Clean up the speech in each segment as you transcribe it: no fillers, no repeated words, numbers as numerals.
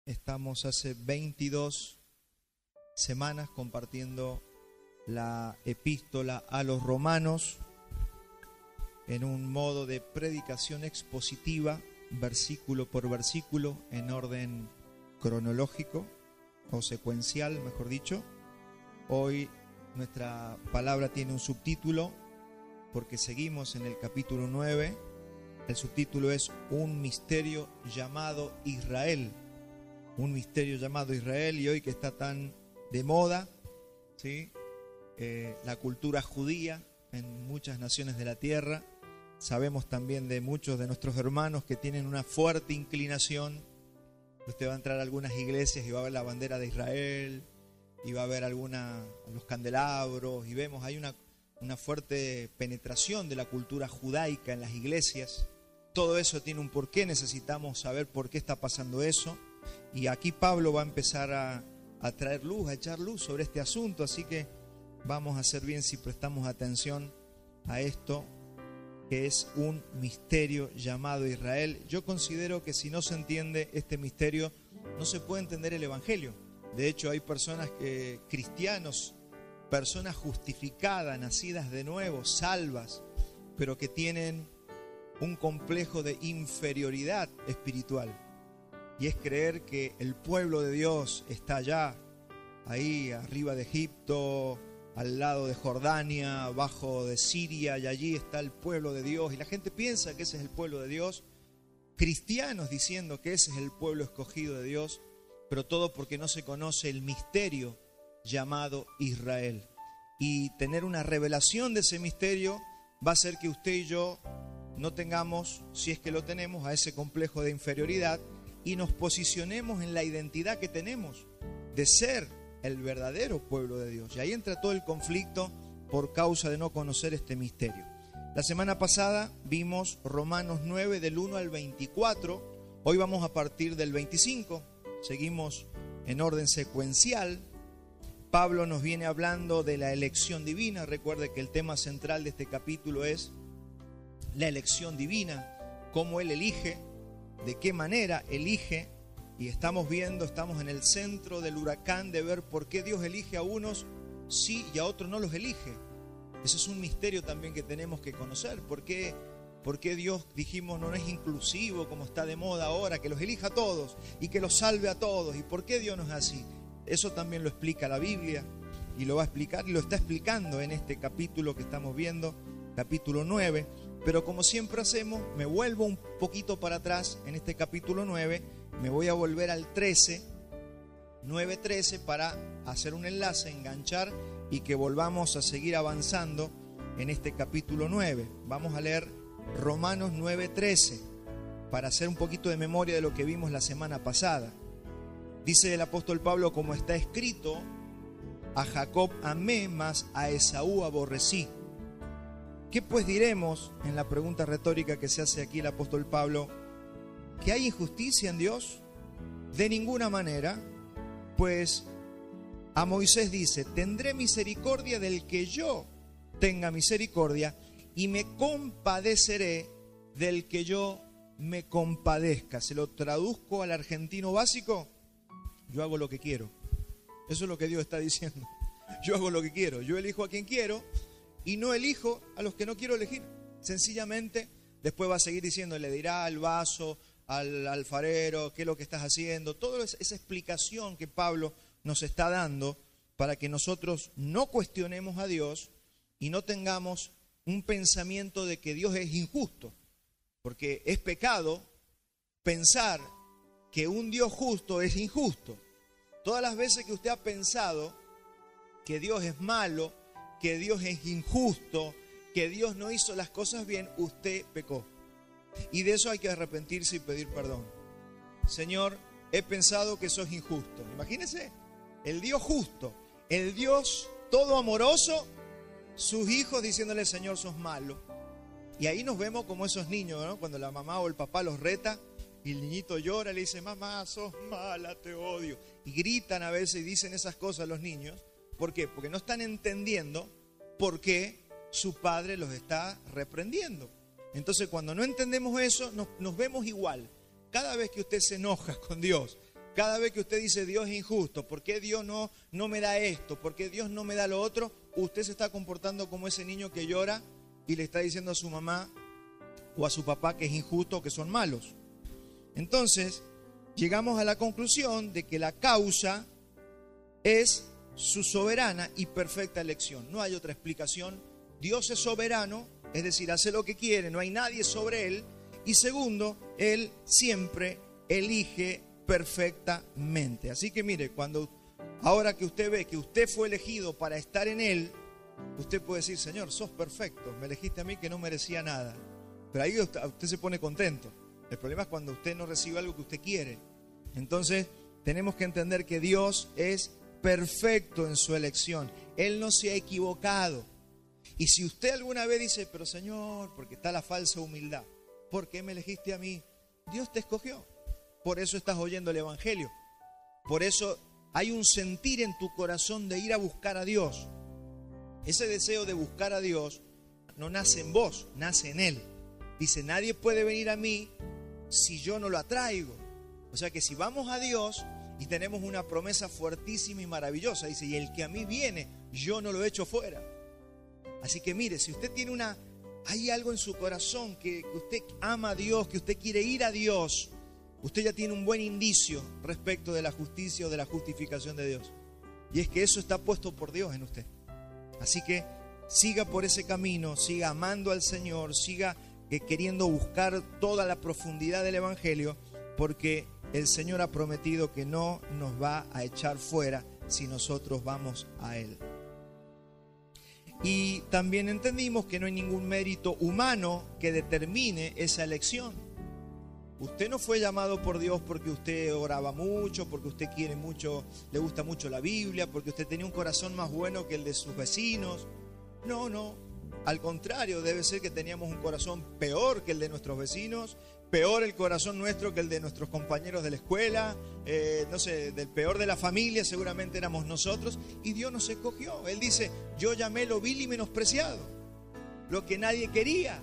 Estamos hace 22 semanas compartiendo la epístola a los romanos en un modo de predicación expositiva, versículo por versículo, en orden cronológico o secuencial, mejor dicho. Hoy nuestra palabra tiene un subtítulo porque seguimos en el capítulo 9. El subtítulo es Un misterio llamado Israel. Un misterio llamado Israel, y hoy que está tan de moda, ¿sí? La cultura judía en muchas naciones de la tierra. Sabemos también de muchos de nuestros hermanos que tienen una fuerte inclinación. Usted va a entrar a algunas iglesias y va a ver la bandera de Israel, y va a ver los candelabros, y vemos, hay una fuerte penetración de la cultura judaica en las iglesias. Todo eso tiene un porqué, necesitamos saber por qué está pasando eso. Y aquí Pablo va a empezar a traer luz, a echar luz sobre este asunto, así que vamos a hacer bien si prestamos atención a esto, que es un misterio llamado Israel. Yo considero que si no se entiende este misterio, no se puede entender el Evangelio. De hecho, hay personas cristianos, personas justificadas, nacidas de nuevo, salvas, pero que tienen un complejo de inferioridad espiritual. Y es creer que el pueblo de Dios está allá, ahí arriba de Egipto, al lado de Jordania, abajo de Siria, y allí está el pueblo de Dios. Y la gente piensa que ese es el pueblo de Dios. Cristianos diciendo que ese es el pueblo escogido de Dios, pero todo porque no se conoce el misterio llamado Israel. Y tener una revelación de ese misterio va a hacer que usted y yo no tengamos, si es que lo tenemos, a ese complejo de inferioridad, y nos posicionemos en la identidad que tenemos de ser el verdadero pueblo de Dios. Y ahí entra todo el conflicto por causa de no conocer este misterio. La semana pasada vimos Romanos 9 del 1 al 24. Hoy vamos a partir del 25. Seguimos en orden secuencial. Pablo nos viene hablando de la elección divina. Recuerde que el tema central de este capítulo es la elección divina, cómo Él elige, de qué manera elige, y estamos en el centro del huracán de ver por qué Dios elige a unos sí y a otros no los elige. Ese es un misterio también que tenemos que conocer. ¿Por qué Dios, dijimos, no es inclusivo como está de moda ahora, que los elija a todos y que los salve a todos? ¿Y por qué Dios no es así? Eso también lo explica la Biblia, y lo va a explicar, y lo está explicando en este capítulo que estamos viendo, capítulo 9. Pero como siempre hacemos, me vuelvo un poquito para atrás en este capítulo 9, me voy a volver al 13, 9:13, para hacer un enlace, enganchar, y que volvamos a seguir avanzando en este capítulo 9. Vamos a leer Romanos 9:13, para hacer un poquito de memoria de lo que vimos la semana pasada. Dice el apóstol Pablo, como está escrito, a Jacob amé, mas a Esaú aborrecí. ¿Qué pues diremos en la pregunta retórica que se hace aquí el apóstol Pablo? ¿Que hay injusticia en Dios? De ninguna manera, pues a Moisés dice, tendré misericordia del que yo tenga misericordia, y me compadeceré del que yo me compadezca. Se lo traduzco al argentino básico: yo hago lo que quiero. Eso es lo que Dios está diciendo. Yo hago lo que quiero, yo elijo a quien quiero, y no elijo a los que no quiero elegir. Sencillamente, después va a seguir diciendo, le dirá al vaso, al alfarero, qué es lo que estás haciendo. Toda esa explicación que Pablo nos está dando para que nosotros no cuestionemos a Dios y no tengamos un pensamiento de que Dios es injusto. Porque es pecado pensar que un Dios justo es injusto. Todas las veces que usted ha pensado que Dios es malo, que Dios es injusto, que Dios no hizo las cosas bien, usted pecó. Y de eso hay que arrepentirse y pedir perdón. Señor, he pensado que sos injusto. Imagínense, el Dios justo, el Dios todo amoroso, sus hijos diciéndole, Señor, sos malo. Y ahí nos vemos como esos niños, ¿no? Cuando la mamá o el papá los reta y el niñito llora, le dice, mamá, sos mala, te odio. Y gritan a veces y dicen esas cosas los niños. ¿Por qué? Porque no están entendiendo por qué su padre los está reprendiendo. Entonces, cuando no entendemos eso, nos vemos igual. Cada vez que usted se enoja con Dios, Cada vez que usted dice Dios es injusto, ¿por qué Dios no me da esto? ¿Por qué Dios no me da lo otro? Usted se está comportando como ese niño que llora y le está diciendo a su mamá o a su papá que es injusto o que son malos. Entonces, llegamos a la conclusión de que la causa es su soberana y perfecta elección. No hay otra explicación. Dios es soberano, es decir, hace lo que quiere, no hay nadie sobre Él. Y segundo, Él siempre elige perfectamente. Así que mire, ahora que usted ve que usted fue elegido para estar en Él, usted puede decir, Señor, sos perfecto, me elegiste a mí que no merecía nada. Pero ahí usted se pone contento. El problema es cuando usted no recibe algo que usted quiere. Entonces, tenemos que entender que Dios es perfecto en su elección. Él no se ha equivocado. Y si usted alguna vez dice, pero Señor, porque está la falsa humildad, ¿por qué me elegiste a mí? Dios te escogió. Por eso estás oyendo el Evangelio. Por eso hay un sentir en tu corazón de ir a buscar a Dios. Ese deseo de buscar a Dios no nace en vos, nace en Él. Dice, nadie puede venir a mí si yo no lo atraigo. O sea que si vamos a Dios y tenemos una promesa fuertísima y maravillosa, dice, y el que a mí viene, yo no lo echo fuera. Así que mire, si usted tiene hay algo en su corazón que usted ama a Dios, que usted quiere ir a Dios, usted ya tiene un buen indicio respecto de la justicia o de la justificación de Dios. Y es que eso está puesto por Dios en usted. Así que siga por ese camino, siga amando al Señor, siga queriendo buscar toda la profundidad del Evangelio, porque el Señor ha prometido que no nos va a echar fuera si nosotros vamos a Él. Y también entendimos que no hay ningún mérito humano que determine esa elección. Usted no fue llamado por Dios porque usted oraba mucho, porque usted quiere mucho, le gusta mucho la Biblia, porque usted tenía un corazón más bueno que el de sus vecinos. No. Al contrario, debe ser que teníamos un corazón peor que el de nuestros vecinos, peor el corazón nuestro que el de nuestros compañeros de la escuela, del peor de la familia seguramente éramos nosotros, y Dios nos escogió. Él dice, yo llamé lo vil y menospreciado, lo que nadie quería.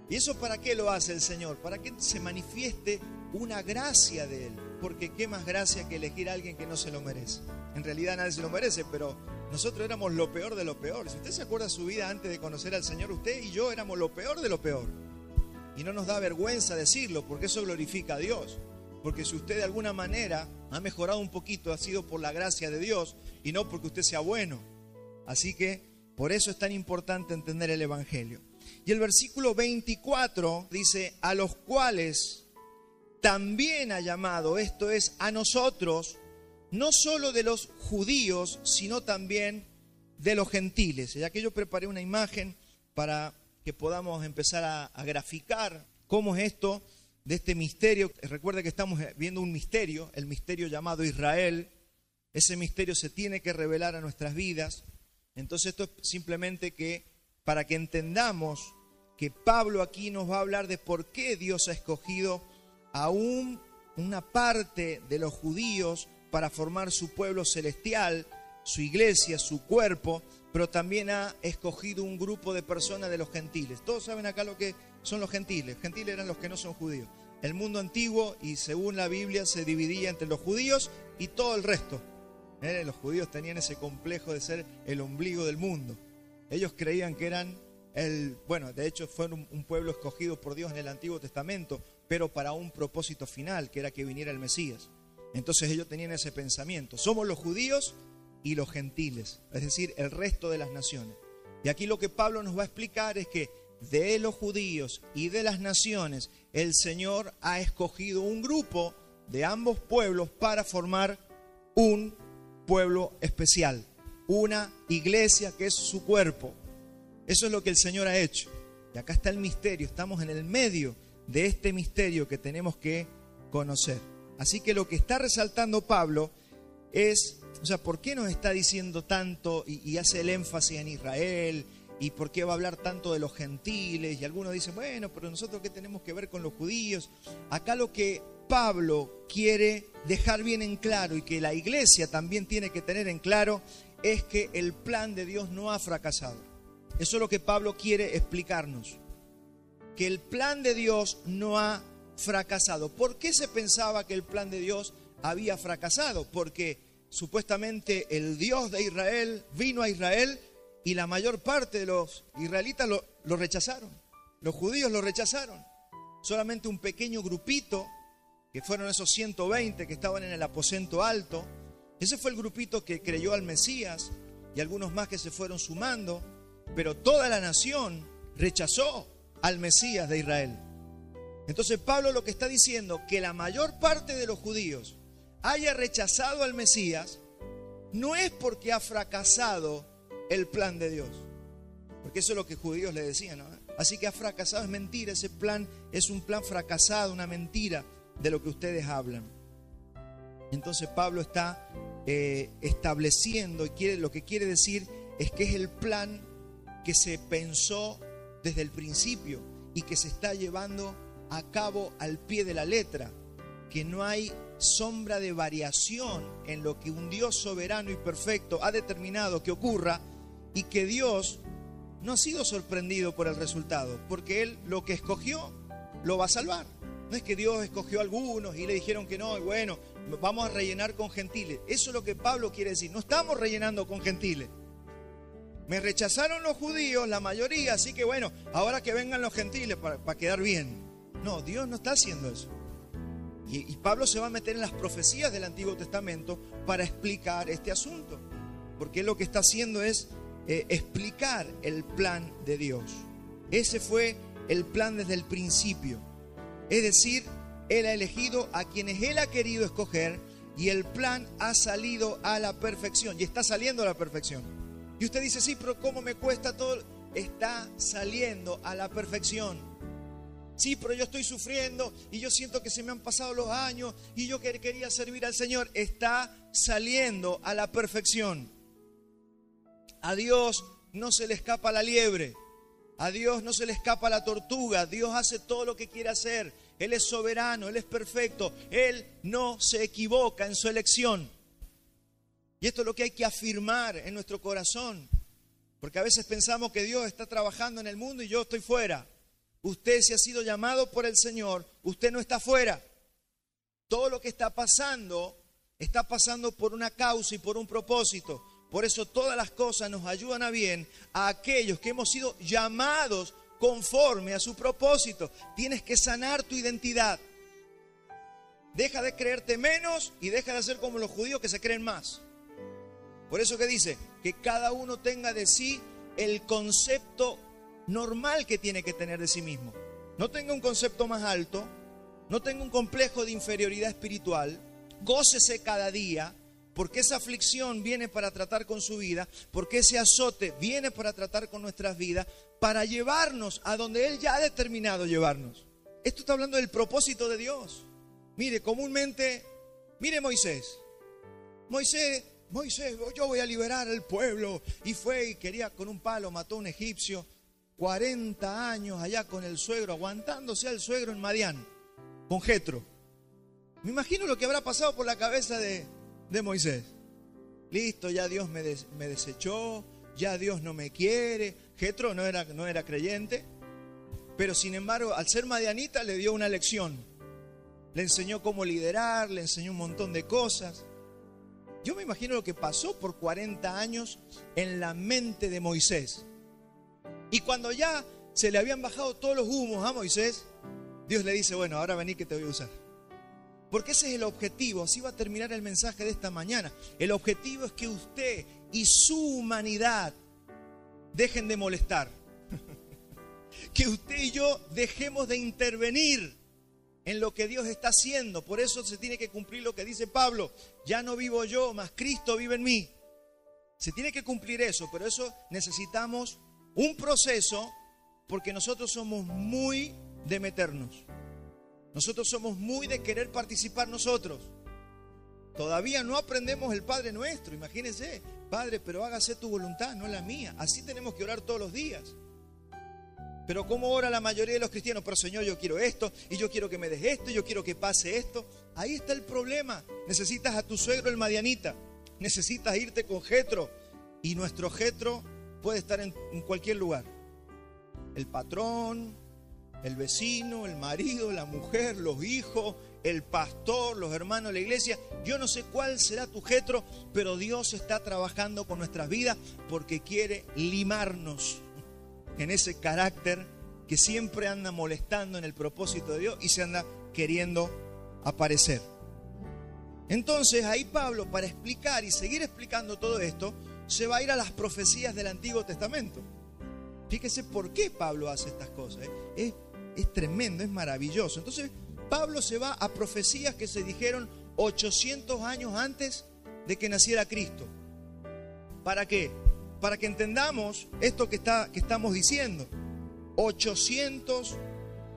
¿Y eso para qué lo hace el Señor? Para que se manifieste una gracia de Él, porque qué más gracia que elegir a alguien que no se lo merece. En realidad nadie se lo merece, pero nosotros éramos lo peor de lo peor. Si usted se acuerda de su vida antes de conocer al Señor, usted y yo éramos lo peor de lo peor. Y no nos da vergüenza decirlo, porque eso glorifica a Dios. Porque si usted de alguna manera ha mejorado un poquito, ha sido por la gracia de Dios y no porque usted sea bueno. Así que por eso es tan importante entender el Evangelio. Y el versículo 24 dice, a los cuales también ha llamado, esto es, a nosotros, no solo de los judíos, sino también de los gentiles. Y aquí yo preparé una imagen para que podamos empezar a graficar cómo es esto de este misterio. Recuerda que estamos viendo un misterio, el misterio llamado Israel. Ese misterio se tiene que revelar a nuestras vidas. Entonces esto es simplemente para que entendamos que Pablo aquí nos va a hablar de por qué Dios ha escogido a una parte de los judíos para formar su pueblo celestial, su iglesia, su cuerpo, pero también ha escogido un grupo de personas de los gentiles. Todos saben acá lo que son los gentiles. Gentiles eran los que no son judíos. El mundo antiguo, y según la Biblia, se dividía entre los judíos y todo el resto. Los judíos tenían ese complejo de ser el ombligo del mundo. Ellos creían que eran de hecho fueron un pueblo escogido por Dios en el Antiguo Testamento, pero para un propósito final, que era que viniera el Mesías. Entonces ellos tenían ese pensamiento. Somos los judíos y los gentiles, es decir, el resto de las naciones. Y aquí lo que Pablo nos va a explicar es que de los judíos y de las naciones, el Señor ha escogido un grupo de ambos pueblos para formar un pueblo especial, una iglesia que es su cuerpo. Eso es lo que el Señor ha hecho. Y acá está el misterio, estamos en el medio de este misterio que tenemos que conocer. Así que lo que está resaltando Pablo es, ¿por qué nos está diciendo tanto y hace el énfasis en Israel? ¿Y por qué va a hablar tanto de los gentiles? Y algunos dicen, bueno, pero nosotros ¿qué tenemos que ver con los judíos? Acá lo que Pablo quiere dejar bien en claro y que la iglesia también tiene que tener en claro es que el plan de Dios no ha fracasado. Eso es lo que Pablo quiere explicarnos. Que el plan de Dios no ha fracasado. ¿Por qué se pensaba que el plan de Dios había fracasado, porque supuestamente el Dios de Israel vino a Israel y la mayor parte de los israelitas lo rechazaron. Los judíos lo rechazaron. Solamente un pequeño grupito, que fueron esos 120 que estaban en el aposento alto, ese fue el grupito que creyó al Mesías, y algunos más que se fueron sumando, pero toda la nación rechazó al Mesías de Israel. Entonces Pablo lo que está diciendo, que la mayor parte de los judíos haya rechazado al Mesías, no es porque ha fracasado el plan de Dios, porque eso es lo que judíos le decían, ¿no? Así que ha fracasado, es mentira, ese plan es un plan fracasado, una mentira de lo que ustedes hablan. Entonces Pablo está estableciendo, y lo que quiere decir es que es el plan que se pensó desde el principio y que se está llevando a cabo al pie de la letra, que no hay sombra de variación en lo que un Dios soberano y perfecto ha determinado que ocurra, y que Dios no ha sido sorprendido por el resultado, porque Él lo que escogió lo va a salvar. No es que Dios escogió a algunos y le dijeron que no, y bueno, vamos a rellenar con gentiles. Eso es lo que Pablo quiere decir. No estamos rellenando con gentiles. Me rechazaron los judíos, la mayoría, así que bueno, ahora que vengan los gentiles para quedar bien. No, Dios no está haciendo eso. Y Pablo se va a meter en las profecías del Antiguo Testamento para explicar este asunto. Porque él lo que está haciendo es explicar el plan de Dios. Ese fue el plan desde el principio. Es decir, Él ha elegido a quienes Él ha querido escoger, y el plan ha salido a la perfección, y está saliendo a la perfección. Y usted dice, sí, pero ¿cómo me cuesta todo? Está saliendo a la perfección. Sí, pero yo estoy sufriendo y yo siento que se me han pasado los años y yo quería servir al Señor. Está saliendo a la perfección. A Dios no se le escapa la liebre. A Dios no se le escapa la tortuga. Dios hace todo lo que quiere hacer. Él es soberano, Él es perfecto. Él no se equivoca en su elección. Y esto es lo que hay que afirmar en nuestro corazón. Porque a veces pensamos que Dios está trabajando en el mundo y yo estoy fuera. Usted, si ha sido llamado por el Señor, usted no está fuera. Todo lo que está pasando por una causa y por un propósito. Por eso todas las cosas nos ayudan a bien a aquellos que hemos sido llamados conforme a su propósito. Tienes que sanar tu identidad. Deja de creerte menos y deja de ser como los judíos que se creen más. Por eso que dice, que cada uno tenga de sí el concepto normal que tiene que tener de sí mismo. No tenga un concepto más alto, no tenga un complejo de inferioridad espiritual, gócese cada día, porque esa aflicción viene para tratar con su vida, porque ese azote viene para tratar con nuestras vidas, para llevarnos a donde Él ya ha determinado llevarnos. Esto está hablando del propósito de Dios. Mire, comúnmente, mire Moisés, yo voy a liberar al pueblo, y fue y quería con un palo, mató a un egipcio, 40 años allá con el suegro, aguantándose al suegro en Madián, con Jetro. Me imagino lo que habrá pasado por la cabeza de Moisés. Listo, ya Dios me desechó, ya Dios no me quiere. Jetro no era creyente, pero sin embargo, al ser madianita le dio una lección. Le enseñó cómo liderar, le enseñó un montón de cosas. Yo me imagino lo que pasó por 40 años en la mente de Moisés. Y cuando ya se le habían bajado todos los humos a Moisés, Dios le dice, bueno, ahora vení que te voy a usar. Porque ese es el objetivo, así va a terminar el mensaje de esta mañana. El objetivo es que usted y su humanidad dejen de molestar. Que usted y yo dejemos de intervenir en lo que Dios está haciendo. Por eso se tiene que cumplir lo que dice Pablo. Ya no vivo yo, mas Cristo vive en mí. Se tiene que cumplir eso, pero eso necesitamos un proceso, porque nosotros somos muy de meternos. Nosotros somos muy de querer participar nosotros. Todavía no aprendemos el Padre Nuestro. Imagínense, Padre, pero hágase tu voluntad, no la mía. Así tenemos que orar todos los días. Pero ¿cómo ora la mayoría de los cristianos? Pero Señor, yo quiero esto, y yo quiero que me des esto, y yo quiero que pase esto. Ahí está el problema. Necesitas a tu suegro el madianita. Necesitas irte con Jetro. Y nuestro Jetro puede estar en cualquier lugar. El patrón, el vecino, el marido, la mujer, los hijos, el pastor, los hermanos de la iglesia. Yo no sé cuál será tu Jetro, pero Dios está trabajando con nuestras vidas porque quiere limarnos en ese carácter que siempre anda molestando en el propósito de Dios y se anda queriendo aparecer. Entonces ahí Pablo, para explicar y seguir explicando todo esto, se va a ir a las profecías del Antiguo Testamento. Fíjese por qué Pablo hace estas cosas. Es tremendo, es maravilloso. Entonces Pablo se va a profecías que se dijeron 800 años antes de que naciera Cristo. ¿Para qué? Para que entendamos esto que estamos diciendo. 800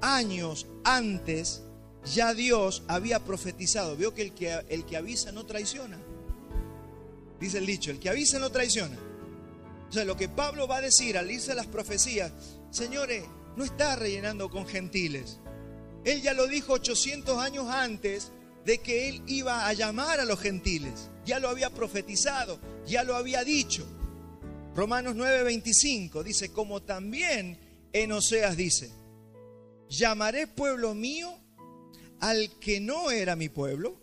años antes ya Dios había profetizado. Veo que el que avisa no traiciona. Dice el dicho, el que avisa no traiciona. O sea, lo que Pablo va a decir al irse a las profecías, señores, no está rellenando con gentiles. Él ya lo dijo 800 años antes de que él iba a llamar a los gentiles. Ya lo había profetizado, ya lo había dicho. Romanos 9:25 dice, como también en Oseas dice, llamaré pueblo mío al que no era mi pueblo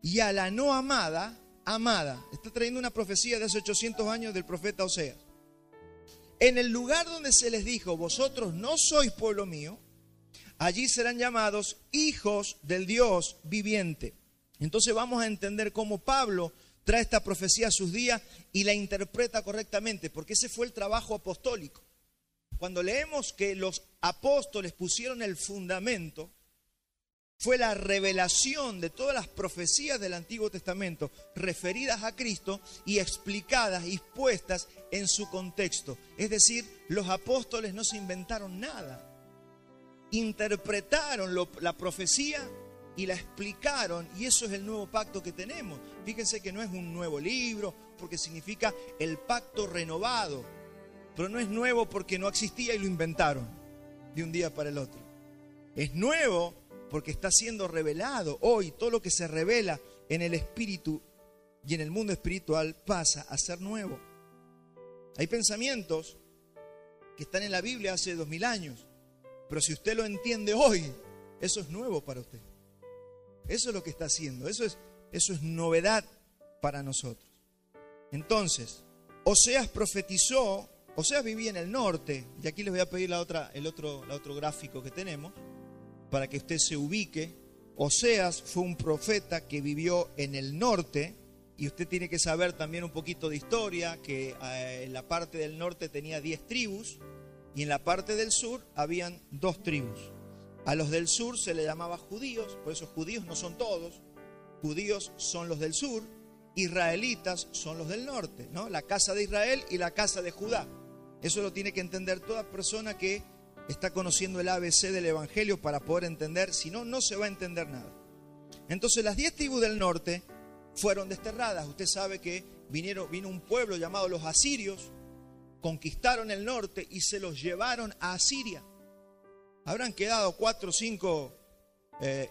y a la no amada, amada. Está trayendo una profecía de hace 800 años del profeta Oseas. En el lugar donde se les dijo, vosotros no sois pueblo mío, allí serán llamados hijos del Dios viviente. Entonces vamos a entender cómo Pablo trae esta profecía a sus días y la interpreta correctamente, porque ese fue el trabajo apostólico. Cuando leemos que los apóstoles pusieron el fundamento, fue la revelación de todas las profecías del Antiguo Testamento referidas a Cristo y explicadas y puestas en su contexto. Es decir, los apóstoles no se inventaron nada. Interpretaron la profecía y la explicaron, y eso es el nuevo pacto que tenemos. Fíjense que no es un nuevo libro, porque significa el pacto renovado, pero no es nuevo porque no existía y lo inventaron de un día para el otro. Es nuevo porque está siendo revelado hoy. Todo lo que se revela en el espíritu y en el mundo espiritual pasa a ser nuevo. Hay pensamientos que están en la Biblia hace 2000 años, pero si usted lo entiende hoy, eso es nuevo para usted. Eso es lo que está haciendo, eso es novedad para nosotros. Entonces, Oseas profetizó. Oseas vivía en el norte, y aquí les voy a pedir el otro gráfico que tenemos, para que usted se ubique. Oseas fue un profeta que vivió en el norte, y usted tiene que saber también un poquito de historia, que en la parte del norte tenía 10 tribus, y en la parte del sur habían 2 tribus. A los del sur se le llamaba judíos, por eso judíos no son todos, judíos son los del sur, israelitas son los del norte, ¿no? La casa de Israel y la casa de Judá. Eso lo tiene que entender toda persona que está conociendo el ABC del Evangelio para poder entender, si no, no se va a entender nada. Entonces las 10 tribus del norte fueron desterradas. Usted sabe que vino un pueblo llamado los asirios, conquistaron el norte y se los llevaron a Asiria. Habrán quedado 4 o 5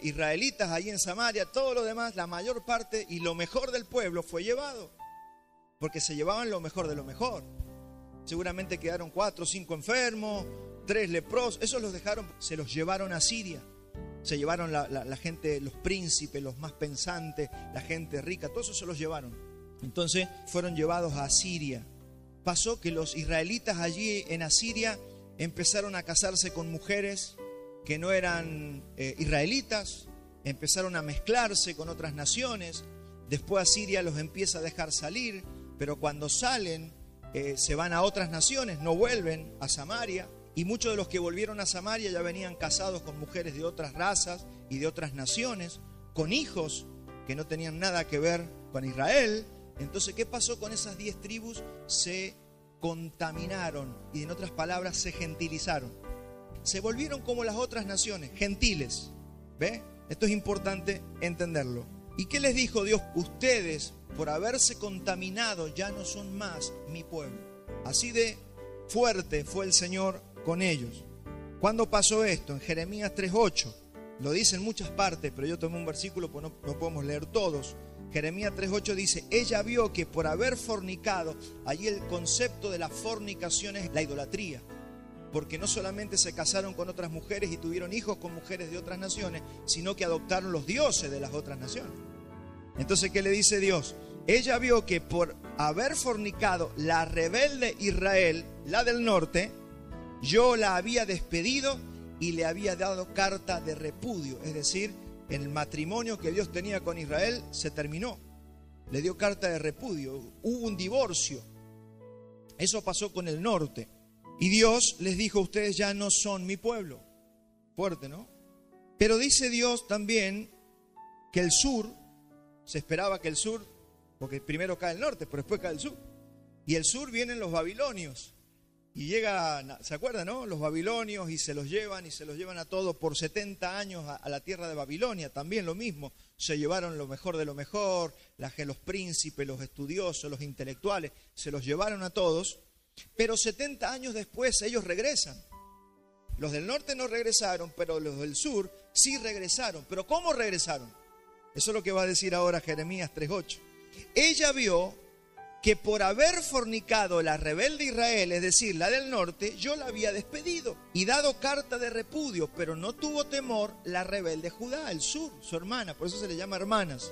israelitas allí en Samaria. Todo lo demás, la mayor parte y lo mejor del pueblo fue llevado, porque se llevaban lo mejor de lo mejor. Seguramente quedaron 4 o 5 enfermos, 3 leprosos. Esos los dejaron, se los llevaron a Siria. Se llevaron la gente, los príncipes, los más pensantes, la gente rica, todo eso se los llevaron. Entonces fueron llevados a Asiria. Pasó que los israelitas allí en Asiria empezaron a casarse con mujeres que no eran israelitas, empezaron a mezclarse con otras naciones. Después Asiria los empieza a dejar salir, pero cuando salen se van a otras naciones, no vuelven a Samaria. Y muchos de los que volvieron a Samaria ya venían casados con mujeres de otras razas y de otras naciones, con hijos que no tenían nada que ver con Israel. Entonces, ¿qué pasó con esas 10 tribus? Se contaminaron y, en otras palabras, se gentilizaron. Se volvieron como las otras naciones, gentiles. ¿Ve? Esto es importante entenderlo. ¿Y qué les dijo Dios? Ustedes, por haberse contaminado, ya no son más mi pueblo. Así de fuerte fue el Señor con ellos. ¿Cuándo pasó esto? En Jeremías 3:8. Lo dice en muchas partes, pero yo tomé un versículo, pues no podemos leer todos. Jeremías 3:8 dice, ella vio que por haber fornicado, allí el concepto de la fornicación es la idolatría. porque no solamente se casaron con otras mujeres y tuvieron hijos con mujeres de otras naciones, sino que adoptaron los dioses de las otras naciones. Entonces, ¿qué le dice Dios? Ella vio que por haber fornicado la rebelde Israel, la del norte, yo la había despedido y le había dado carta de repudio. Es decir, el matrimonio que Dios tenía con Israel se terminó. Le dio carta de repudio, hubo un divorcio. Eso pasó con el norte. Y Dios les dijo, ustedes ya no son mi pueblo. Fuerte, ¿no? Pero dice Dios también que el sur, se esperaba que el sur, porque primero cae el norte, pero después cae el sur. Y el sur vienen los babilonios. Y llega, ¿se acuerdan, no? Los babilonios y se los llevan a todos por 70 años a la tierra de Babilonia. También lo mismo, se llevaron lo mejor de lo mejor, los príncipes, los estudiosos, los intelectuales, se los llevaron a todos. Pero 70 años después ellos regresan. Los del norte no regresaron, pero los del sur sí regresaron. ¿Pero cómo regresaron? Eso es lo que va a decir ahora Jeremías 3:8. Ella vio que por haber fornicado la rebelde Israel, es decir, la del norte, yo la había despedido y dado carta de repudio, pero no tuvo temor la rebelde Judá, el sur, su hermana, por eso se le llama hermanas.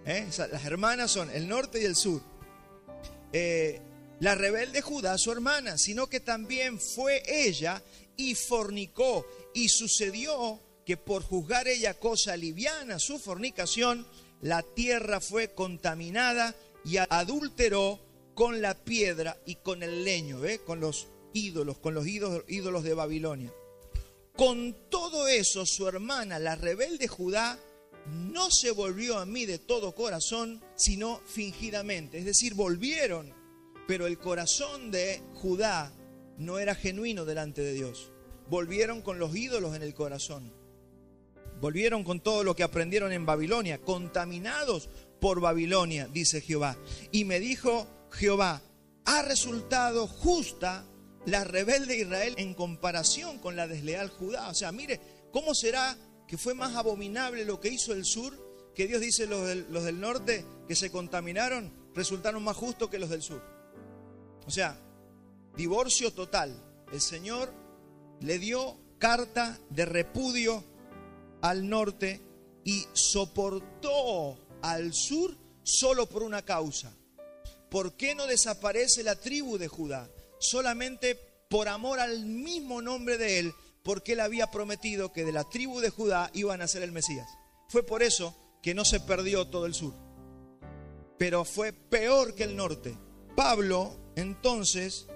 Las hermanas son el norte y el sur. La rebelde Judá, su hermana, sino que también fue ella y fornicó, y sucedió que por juzgar ella cosa liviana su fornicación, la tierra fue contaminada y adulteró con la piedra y con el leño, con los ídolos de Babilonia. Con todo eso, su hermana, la rebelde Judá, no se volvió a mí de todo corazón, sino fingidamente. Es decir, volvieron, pero el corazón de Judá no era genuino delante de Dios. Volvieron con los ídolos en el corazón. Volvieron con todo lo que aprendieron en Babilonia, contaminados por Babilonia, dice Jehová. Y me dijo Jehová, ha resultado justa la rebelde Israel en comparación con la desleal Judá. O sea, mire, ¿cómo será que fue más abominable lo que hizo el sur? Que Dios dice los del norte que se contaminaron, resultaron más justos que los del sur. O sea, divorcio total. El Señor le dio carta de repudio al norte y soportó al sur solo por una causa. ¿Por qué no desaparece la tribu de Judá? Solamente por amor al mismo nombre de él, porque él había prometido que de la tribu de Judá iba a nacer el Mesías. Fue por eso que no se perdió todo el sur, pero fue peor que el norte. Pablo entonces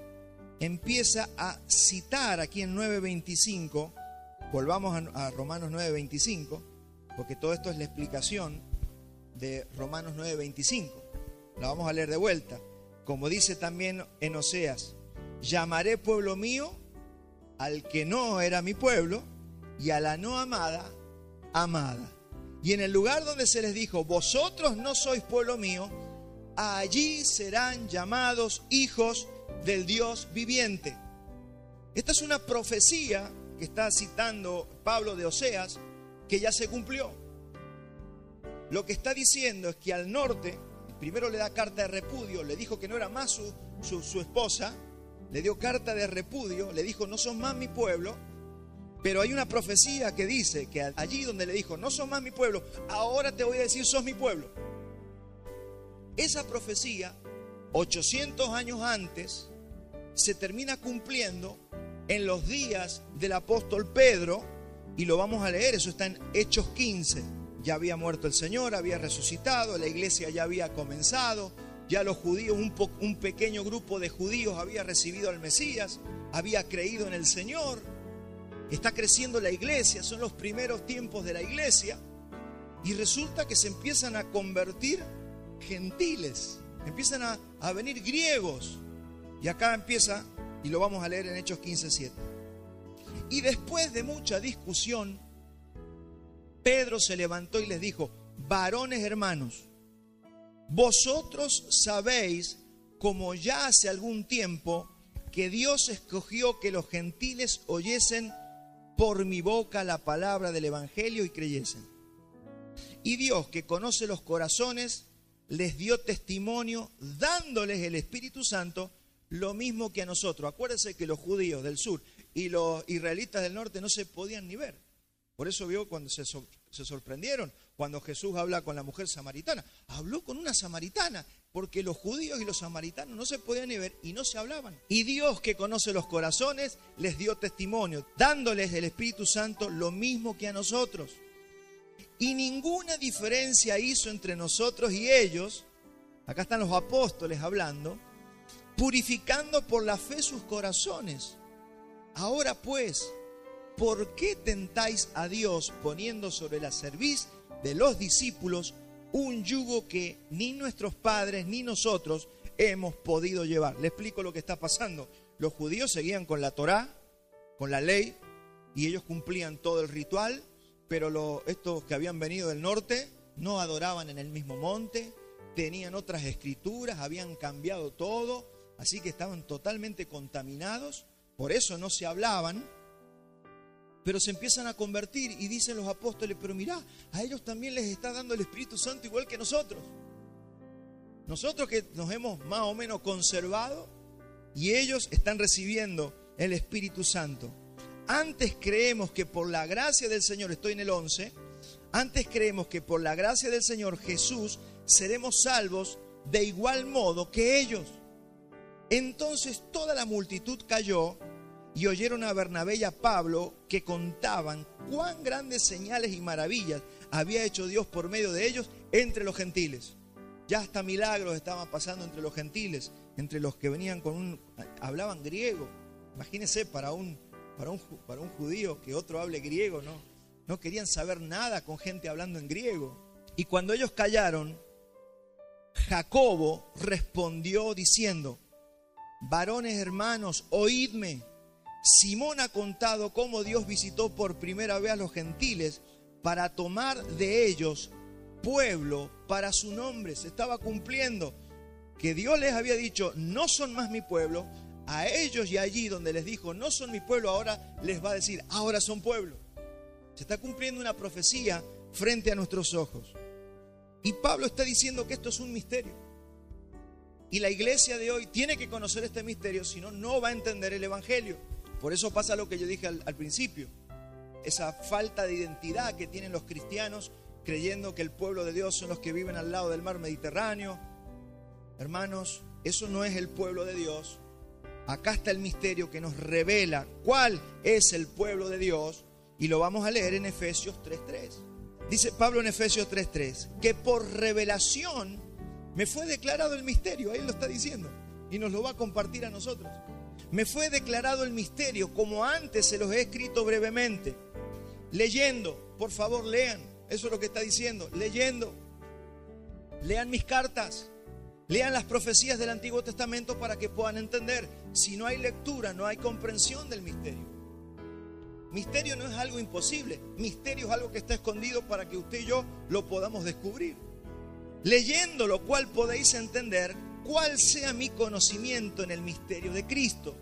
empieza a citar aquí en 9:25, volvamos a Romanos 9:25, porque todo esto es la explicación de Romanos 9:25. La vamos a leer de vuelta. Como dice también en Oseas, llamaré pueblo mío al que no era mi pueblo, y a la no amada, amada. Y en el lugar donde se les dijo, vosotros no sois pueblo mío, allí serán llamados hijos del Dios viviente. Esta es una profecía que está citando Pablo de Oseas, que ya se cumplió. Lo que está diciendo es que al norte, primero le da carta de repudio, le dijo que no era más su esposa, le dio carta de repudio, le dijo no son más mi pueblo, pero hay una profecía que dice que allí donde le dijo no son más mi pueblo, ahora te voy a decir sos mi pueblo. Esa profecía, 800 años antes, se termina cumpliendo en los días del apóstol Pedro, y lo vamos a leer, eso está en Hechos 15. Ya había muerto el Señor, había resucitado, la iglesia ya había comenzado, ya los judíos, un pequeño grupo de judíos había recibido al Mesías, había creído en el Señor, está creciendo la iglesia, son los primeros tiempos de la iglesia, y resulta que se empiezan a convertir gentiles, empiezan a venir griegos, y acá empieza, y lo vamos a leer en Hechos 15:7. Y después de mucha discusión, Pedro se levantó y les dijo, varones hermanos, vosotros sabéis, como ya hace algún tiempo, que Dios escogió que los gentiles oyesen por mi boca la palabra del evangelio y creyesen. Y Dios, que conoce los corazones, les dio testimonio dándoles el Espíritu Santo, lo mismo que a nosotros. Acuérdense que los judíos del sur y los israelitas del norte no se podían ni ver. Por eso vio cuando se sorprendieron, cuando Jesús habla con la mujer samaritana. Habló con una samaritana, porque los judíos y los samaritanos no se podían ni ver y no se hablaban. Y Dios, que conoce los corazones, les dio testimonio, dándoles el Espíritu Santo lo mismo que a nosotros. Y ninguna diferencia hizo entre nosotros y ellos. Acá están los apóstoles hablando, purificando por la fe sus corazones. Ahora pues, ¿por qué tentáis a Dios poniendo sobre la cerviz de los discípulos un yugo que ni nuestros padres ni nosotros hemos podido llevar? Le explico lo que está pasando. Los judíos seguían con la Torá, con la ley, y ellos cumplían todo el ritual, pero estos que habían venido del norte no adoraban en el mismo monte, tenían otras escrituras, habían cambiado todo, así que estaban totalmente contaminados, por eso no se hablaban. Pero se empiezan a convertir y dicen los apóstoles, pero mirá, a ellos también les está dando el Espíritu Santo igual que nosotros. Nosotros que nos hemos más o menos conservado y ellos están recibiendo el Espíritu Santo. Antes creemos que por la gracia del Señor, estoy en el 11, antes creemos que por la gracia del Señor Jesús seremos salvos de igual modo que ellos. Entonces toda la multitud cayó y oyeron a Bernabé y a Pablo que contaban cuán grandes señales y maravillas había hecho Dios por medio de ellos entre los gentiles. Ya hasta milagros estaban pasando entre los gentiles, entre los que venían hablaban griego. Imagínense para un judío que otro hable griego, no querían saber nada con gente hablando en griego. Y cuando ellos callaron, Jacobo respondió diciendo: varones hermanos, oídme. Simón ha contado cómo Dios visitó por primera vez a los gentiles para tomar de ellos pueblo para su nombre. Se estaba cumpliendo que Dios les había dicho, no son más mi pueblo. A ellos y allí donde les dijo, no son mi pueblo, ahora les va a decir, ahora son pueblo. Se está cumpliendo una profecía frente a nuestros ojos. Y Pablo está diciendo que esto es un misterio. Y la iglesia de hoy tiene que conocer este misterio, si no, no va a entender el evangelio. Por eso pasa lo que yo dije al principio. Esa falta de identidad que tienen los cristianos, creyendo que el pueblo de Dios son los que viven al lado del mar Mediterráneo. Hermanos, eso no es el pueblo de Dios. Acá está el misterio que nos revela cuál es el pueblo de Dios. Y lo vamos a leer en Efesios 3:3. Dice Pablo en Efesios 3:3, que por revelación me fue declarado el misterio. Ahí lo está diciendo. Y nos lo va a compartir a nosotros. Me fue declarado el misterio, como antes se los he escrito brevemente. Leyendo, por favor lean. Eso es lo que está diciendo. Leyendo. Lean mis cartas. Lean las profecías del Antiguo Testamento para que puedan entender. Si no hay lectura, no hay comprensión del misterio. Misterio no es algo imposible. Misterio es algo que está escondido para que usted y yo lo podamos descubrir. Leyendo lo cual podéis entender cuál sea mi conocimiento en el misterio de Cristo.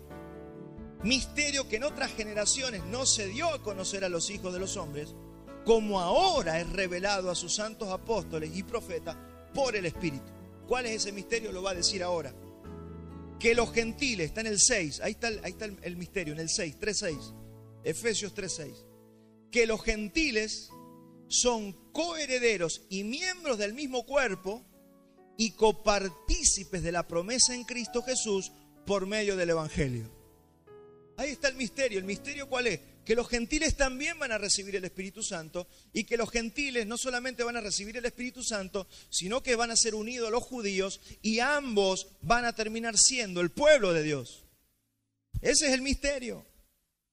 Misterio que en otras generaciones no se dio a conocer a los hijos de los hombres, como ahora es revelado a sus santos apóstoles y profetas por el Espíritu. ¿Cuál es ese misterio? Lo va a decir ahora. Que los gentiles, está en el 6, ahí está el misterio, en el 6, 3:6, Efesios 3:6. Que los gentiles son coherederos y miembros del mismo cuerpo y copartícipes de la promesa en Cristo Jesús por medio del Evangelio. Ahí está el misterio. ¿El misterio cuál es? Que los gentiles también van a recibir el Espíritu Santo y que los gentiles no solamente van a recibir el Espíritu Santo, sino que van a ser unidos a los judíos y ambos van a terminar siendo el pueblo de Dios. Ese es el misterio.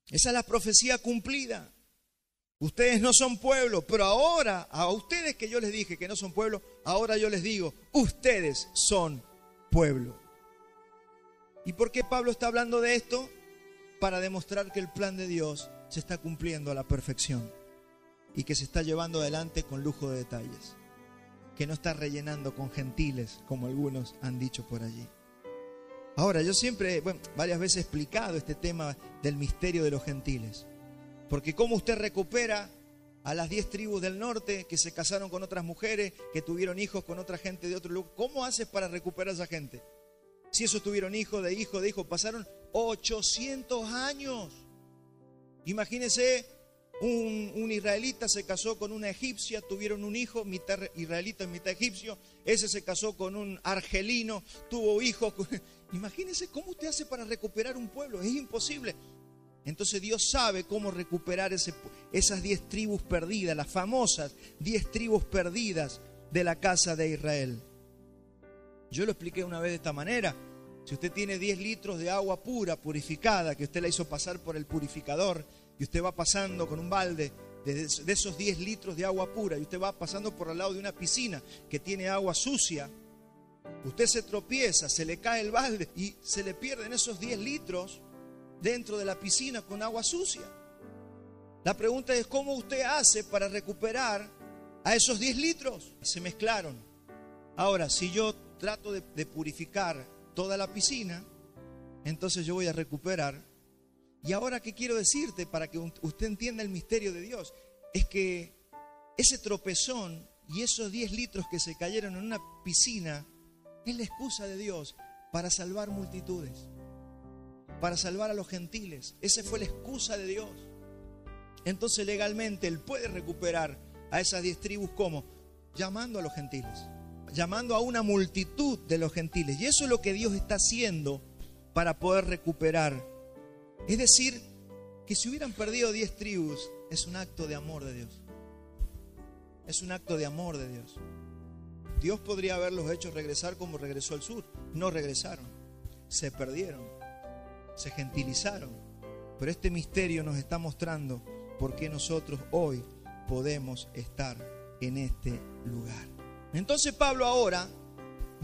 Esa es la profecía cumplida. Ustedes no son pueblo, pero ahora, a ustedes que yo les dije que no son pueblo, ahora yo les digo, ustedes son pueblo. ¿Y por qué Pablo está hablando de esto? Para demostrar que el plan de Dios se está cumpliendo a la perfección y que se está llevando adelante con lujo de detalles, que no está rellenando con gentiles como algunos han dicho por allí. Ahora, yo siempre, varias veces he explicado este tema del misterio de los gentiles, porque cómo usted recupera a las 10 tribus del norte que se casaron con otras mujeres, que tuvieron hijos con otra gente de otro lugar. ¿Cómo haces para recuperar a esa gente? Si esos tuvieron hijos, pasaron 800 años. Imagínense, un israelita se casó con una egipcia, tuvieron un hijo, mitad israelita y mitad egipcio. Ese se casó con un argelino, tuvo hijos. Imagínense cómo usted hace para recuperar un pueblo, es imposible. Entonces Dios sabe cómo recuperar esas 10 tribus perdidas, las famosas 10 tribus perdidas de la casa de Israel. Yo lo expliqué una vez de esta manera. Si usted tiene 10 litros de agua pura, purificada, que usted la hizo pasar por el purificador, y usted va pasando con un balde de esos 10 litros de agua pura, y usted va pasando por al lado de una piscina que tiene agua sucia, usted se tropieza, se le cae el balde y se le pierden esos 10 litros dentro de la piscina con agua sucia. La pregunta es, ¿cómo usted hace para recuperar a esos 10 litros? Se mezclaron. Ahora, si yo trato de purificar toda la piscina, entonces yo voy a recuperar. Y ahora, ¿qué quiero decirte para que usted entienda el misterio de Dios? Es que ese tropezón y esos 10 litros que se cayeron en una piscina es la excusa de Dios para salvar multitudes, para salvar a los gentiles. Esa fue la excusa de Dios. Entonces legalmente Él puede recuperar a esas 10 tribus. ¿Cómo? Llamando a los gentiles, llamando a una multitud de los gentiles. Y eso es lo que Dios está haciendo para poder recuperar. Es decir, que si hubieran perdido 10 tribus, es un acto de amor de Dios. Es un acto de amor de Dios. Dios podría haberlos hecho regresar como regresó al sur. No regresaron, se perdieron, se gentilizaron. Pero este misterio nos está mostrando por qué nosotros hoy podemos estar en este lugar. Entonces Pablo ahora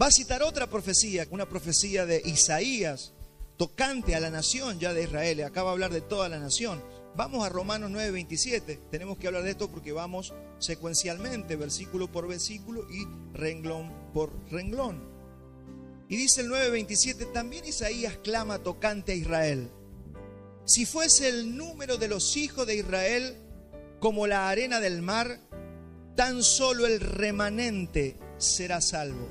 va a citar otra profecía, una profecía de Isaías, tocante a la nación ya de Israel. Acá va a hablar de toda la nación. Vamos a Romanos 9:27. Tenemos que hablar de esto porque vamos secuencialmente, versículo por versículo y renglón por renglón. Y dice el 9:27, también Isaías clama tocante a Israel. Si fuese el número de los hijos de Israel como la arena del mar, tan solo el remanente será salvo.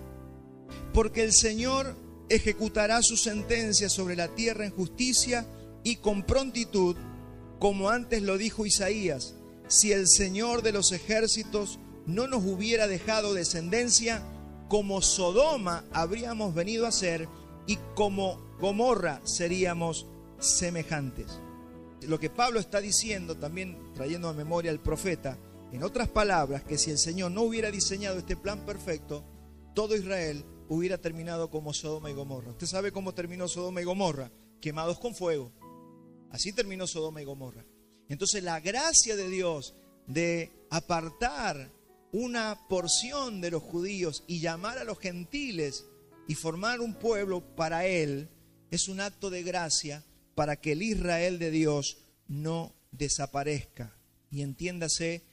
Porque el Señor ejecutará su sentencia sobre la tierra en justicia y con prontitud, como antes lo dijo Isaías: si el Señor de los ejércitos no nos hubiera dejado descendencia, como Sodoma habríamos venido a ser y como Gomorra seríamos semejantes. Lo que Pablo está diciendo, también trayendo a memoria al profeta, en otras palabras, que si el Señor no hubiera diseñado este plan perfecto, todo Israel hubiera terminado como Sodoma y Gomorra. ¿Usted sabe cómo terminó Sodoma y Gomorra? Quemados con fuego. Así terminó Sodoma y Gomorra. Entonces la gracia de Dios de apartar una porción de los judíos y llamar a los gentiles y formar un pueblo para Él, es un acto de gracia para que el Israel de Dios no desaparezca. Y entiéndase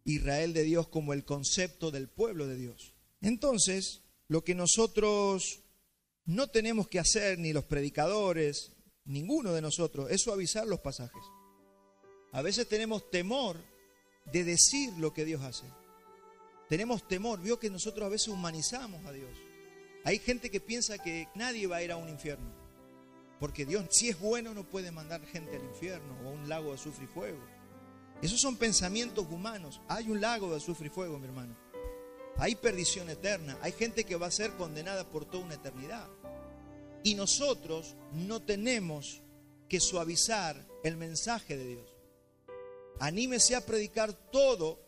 Israel de Dios como el concepto del pueblo de Dios. Entonces, lo que nosotros no tenemos que hacer, ni los predicadores, ninguno de nosotros, es suavizar los pasajes. A veces tenemos temor de decir lo que Dios hace. Tenemos temor, vio que nosotros a veces humanizamos a Dios. Hay gente que piensa que nadie va a ir a un infierno, porque Dios, si es bueno, no puede mandar gente al infierno o a un lago de azufre y fuego. Esos son pensamientos humanos. Hay un lago de azufre y fuego, mi hermano. Hay perdición eterna. Hay gente que va a ser condenada por toda una eternidad. Y nosotros no tenemos que suavizar el mensaje de Dios. Anímese a predicar todo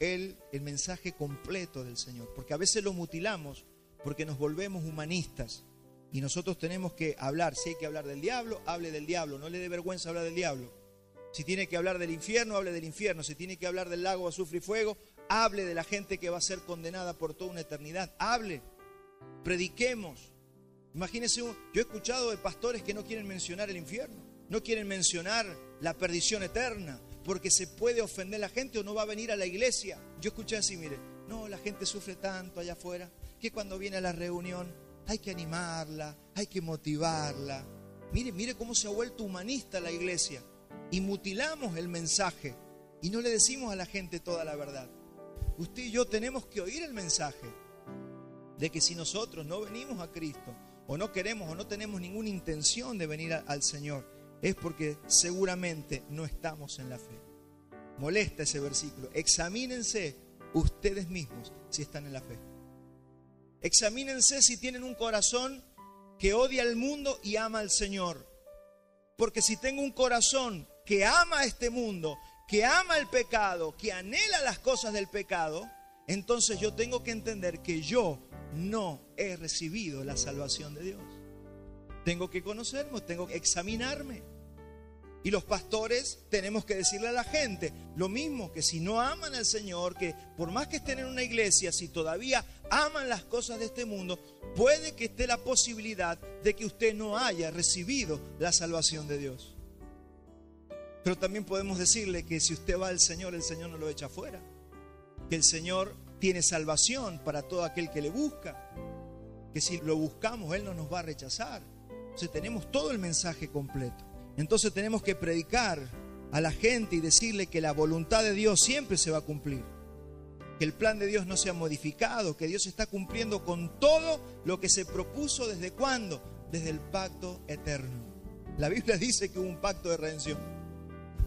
el mensaje completo del Señor. Porque a veces lo mutilamos porque nos volvemos humanistas. Y nosotros tenemos que hablar. Si hay que hablar del diablo, hable del diablo. No le dé vergüenza hablar del diablo. Si tiene que hablar del infierno, hable del infierno. Si tiene que hablar del lago de azufre y fuego, hable de la gente que va a ser condenada por toda una eternidad. Hable, prediquemos. Imagínense, yo he escuchado de pastores que no quieren mencionar el infierno, no quieren mencionar la perdición eterna, porque se puede ofender la gente o no va a venir a la iglesia. Yo escuché así, mire, no, la gente sufre tanto allá afuera, que cuando viene a la reunión hay que animarla, hay que motivarla. Mire cómo se ha vuelto humanista la iglesia. Y mutilamos el mensaje y no le decimos a la gente toda la verdad. Usted y yo tenemos que oír el mensaje de que si nosotros no venimos a Cristo, o no queremos o no tenemos ninguna intención de venir al Señor, es porque seguramente no estamos en la fe. Molesta ese versículo. Examínense ustedes mismos si están en la fe. Examínense si tienen un corazón que odia al mundo y ama al Señor. Porque si tengo un corazón que ama a este mundo, que ama el pecado, que anhela las cosas del pecado, entonces yo tengo que entender que yo no he recibido la salvación de Dios. Tengo que conocerme, tengo que examinarme. Y los pastores tenemos que decirle a la gente lo mismo, que si no aman al Señor, que por más que estén en una iglesia, si todavía aman las cosas de este mundo, puede que esté la posibilidad de que usted no haya recibido la salvación de Dios. Pero también podemos decirle que si usted va al Señor, el Señor no lo echa fuera. Que el Señor tiene salvación para todo aquel que le busca. Que si lo buscamos, Él no nos va a rechazar. Entonces tenemos todo el mensaje completo. Entonces tenemos que predicar a la gente y decirle que la voluntad de Dios siempre se va a cumplir. Que el plan de Dios no se ha modificado, que Dios está cumpliendo con todo lo que se propuso. ¿Desde cuándo? Desde el pacto eterno. La Biblia dice que hubo un pacto de redención.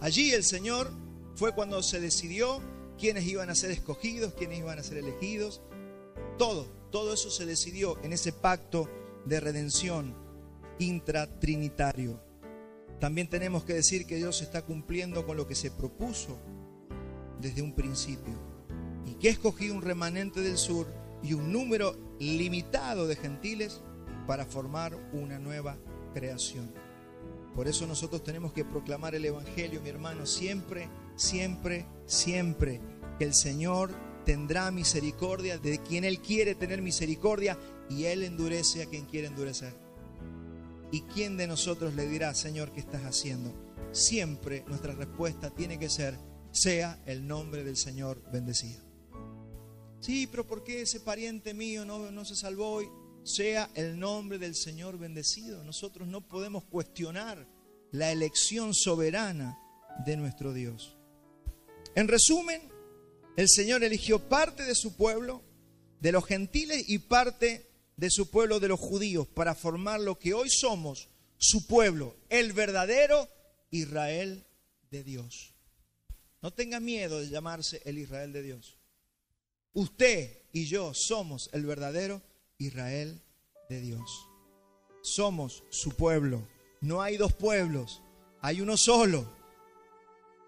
Allí el Señor fue cuando se decidió quiénes iban a ser escogidos, quiénes iban a ser elegidos. Todo eso se decidió en ese pacto de redención intratrinitario. También tenemos que decir que Dios está cumpliendo con lo que se propuso desde un principio. Y que ha escogido un remanente del sur y un número limitado de gentiles para formar una nueva creación. Por eso nosotros tenemos que proclamar el Evangelio, mi hermano, siempre, siempre, siempre. Que el Señor tendrá misericordia de quien Él quiere tener misericordia y Él endurece a quien quiere endurecer. ¿Y quién de nosotros le dirá, Señor, qué estás haciendo? Siempre nuestra respuesta tiene que ser, sea el nombre del Señor bendecido. Sí, pero ¿por qué ese pariente mío no se salvó hoy? Sea el nombre del Señor bendecido. Nosotros no podemos cuestionar la elección soberana de nuestro Dios. En resumen, el Señor eligió parte de su pueblo, de los gentiles, y parte de su pueblo, de los judíos, para formar lo que hoy somos, su pueblo, el verdadero Israel de Dios. No tenga miedo de llamarse el Israel de Dios. Usted y yo somos el verdadero Israel de Dios. Somos su pueblo. No hay dos pueblos, hay uno solo,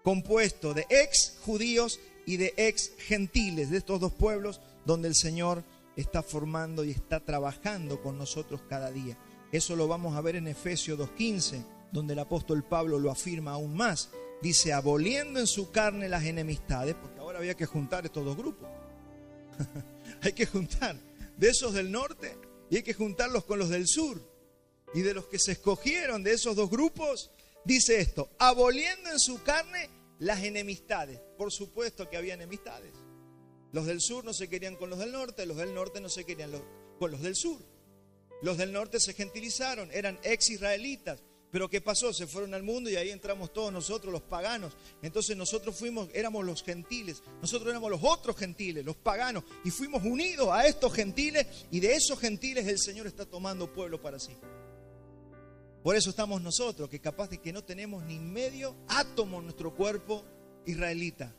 compuesto de ex judíos y de ex gentiles, de estos dos pueblos donde el Señor está formando y está trabajando con nosotros cada día. Eso lo vamos a ver en Efesios 2:15, donde el apóstol Pablo lo afirma aún más. Dice, aboliendo en su carne las enemistades, porque ahora había que juntar estos dos grupos. Hay que juntar de esos del norte y hay que juntarlos con los del sur. Y de los que se escogieron de esos dos grupos, dice esto, aboliendo en su carne las enemistades. Por supuesto que había enemistades. Los del sur no se querían con los del norte no se querían con los del sur. Los del norte se gentilizaron, eran ex israelitas. Pero ¿qué pasó? Se fueron al mundo y ahí entramos todos nosotros, los paganos. Entonces nosotros éramos los gentiles, nosotros éramos los otros gentiles, los paganos. Y fuimos unidos a estos gentiles y de esos gentiles el Señor está tomando pueblo para sí. Por eso estamos nosotros, que capaz de que no tenemos ni medio átomo en nuestro cuerpo israelita.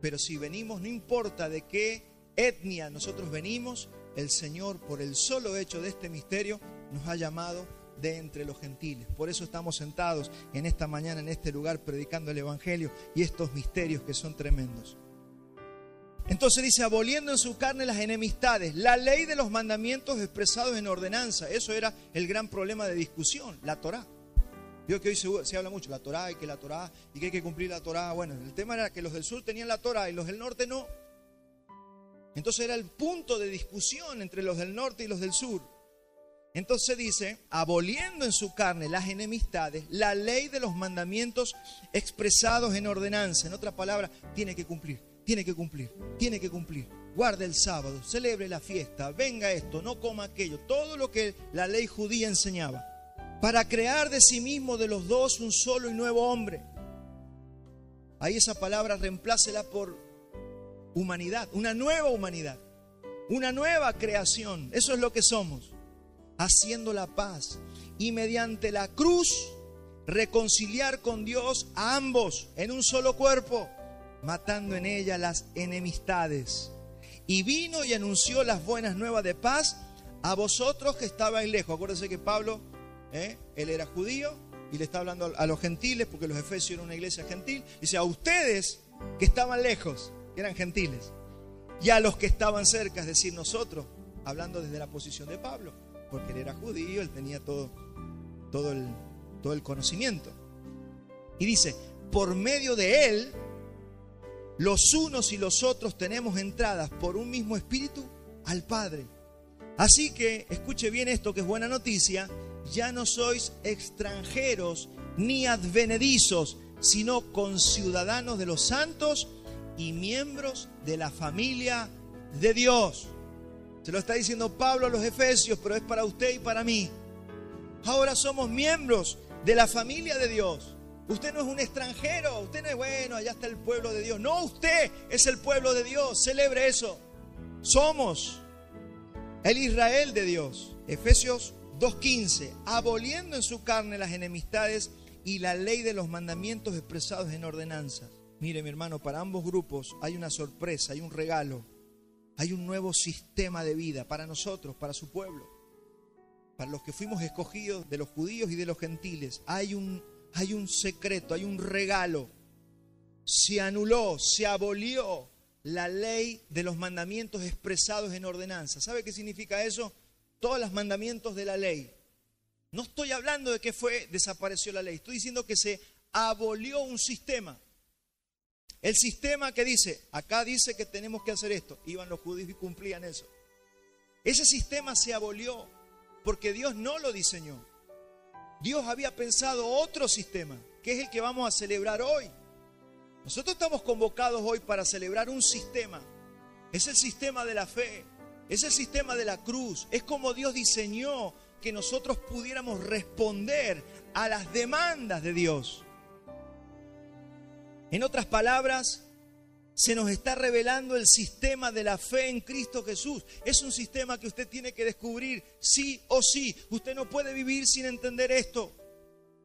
Pero si venimos, no importa de qué etnia nosotros venimos, el Señor, por el solo hecho de este misterio, nos ha llamado de entre los gentiles. Por eso estamos sentados en esta mañana, en este lugar, predicando el Evangelio y estos misterios que son tremendos. Entonces dice, aboliendo en su carne las enemistades, la ley de los mandamientos expresados en ordenanza. Eso era el gran problema de discusión, la Torá. Veo que hoy se habla mucho, la Torá, y que hay que cumplir la Torá. Bueno, el tema era que los del sur tenían la Torá y los del norte no. Entonces era el punto de discusión entre los del norte y los del sur. Entonces dice, aboliendo en su carne las enemistades, la ley de los mandamientos expresados en ordenanza. En otra palabra, tiene que cumplir. Guarde el sábado, celebre la fiesta, venga esto, no coma aquello. Todo lo que la ley judía enseñaba. Para crear de sí mismo de los dos un solo y nuevo hombre. Ahí esa palabra reemplácela por humanidad, una nueva humanidad, una nueva creación. Eso es lo que somos. Haciendo la paz y mediante la cruz reconciliar con Dios a ambos en un solo cuerpo, matando en ella las enemistades. Y vino y anunció las buenas nuevas de paz a vosotros que estabais lejos. Acuérdense que Pablo, él era judío y le está hablando a los gentiles, porque los efesios eran una iglesia gentil. Dice, a ustedes que estaban lejos, que eran gentiles, y a los que estaban cerca, es decir, nosotros, hablando desde la posición de Pablo, porque él era judío, él tenía todo el conocimiento. Y dice, por medio de él, los unos y los otros tenemos entradas por un mismo espíritu al Padre. Así que, escuche bien esto que es buena noticia, ya no sois extranjeros ni advenedizos, sino conciudadanos de los santos y miembros de la familia de Dios. Se lo está diciendo Pablo a los Efesios, pero es para usted y para mí. Ahora somos miembros de la familia de Dios. Usted no es un extranjero, usted no es, bueno, allá está el pueblo de Dios. No, usted es el pueblo de Dios, celebre eso. Somos el Israel de Dios. Efesios 2:15, aboliendo en su carne las enemistades y la ley de los mandamientos expresados en ordenanzas. Mire, mi hermano, para ambos grupos hay una sorpresa, hay un regalo, hay un nuevo sistema de vida para nosotros, para su pueblo. Para los que fuimos escogidos de los judíos y de los gentiles, hay un secreto, hay un regalo. Se anuló, se abolió la ley de los mandamientos expresados en ordenanza. ¿Sabe qué significa eso? Todos los mandamientos de la ley. No estoy hablando de que desapareció la ley, estoy diciendo que se abolió un sistema. El sistema que dice, acá dice que tenemos que hacer esto. Iban los judíos y cumplían eso. Ese sistema se abolió porque Dios no lo diseñó. Dios había pensado otro sistema, que es el que vamos a celebrar hoy. Nosotros estamos convocados hoy para celebrar un sistema. Es el sistema de la fe, es el sistema de la cruz. Es como Dios diseñó que nosotros pudiéramos responder a las demandas de Dios. En otras palabras, se nos está revelando el sistema de la fe en Cristo Jesús. Es un sistema que usted tiene que descubrir sí o sí. Usted no puede vivir sin entender esto.